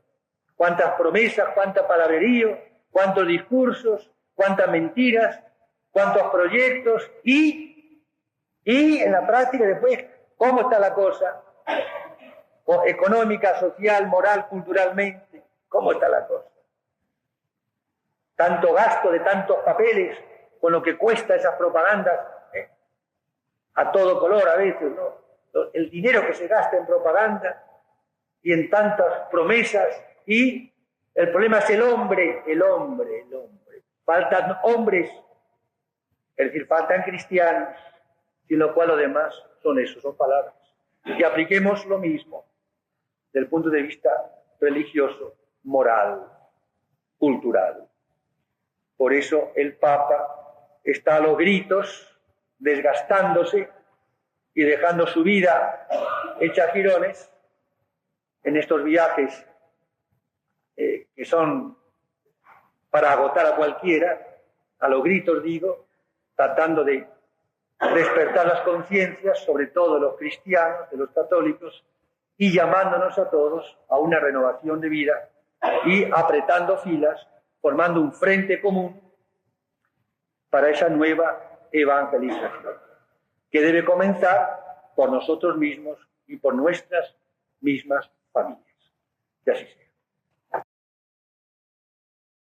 Cuántas promesas, cuánto palabrerío, cuántos discursos, cuántas mentiras, cuántos proyectos y en la práctica después, ¿cómo está la cosa? Económica, social, moral, culturalmente, ¿cómo está la cosa? Tanto gasto de tantos papeles, con lo que cuesta esas propagandas, a todo color a veces, ¿no? El dinero que se gasta en propaganda y en tantas promesas, y el problema es el hombre. Faltan hombres, es decir, faltan cristianos, sin lo cual lo demás son palabras. Y apliquemos lo mismo desde el punto de vista religioso, moral, cultural. Por eso el Papa está a los gritos, desgastándose y dejando su vida hecha jirones en estos viajes que son para agotar a cualquiera, a los gritos digo, tratando de despertar las conciencias, sobre todo de los cristianos, de los católicos, y llamándonos a todos a una renovación de vida y apretando filas, formando un frente común para esa nueva evangelización, que debe comenzar por nosotros mismos y por nuestras mismas familias. Que así sea.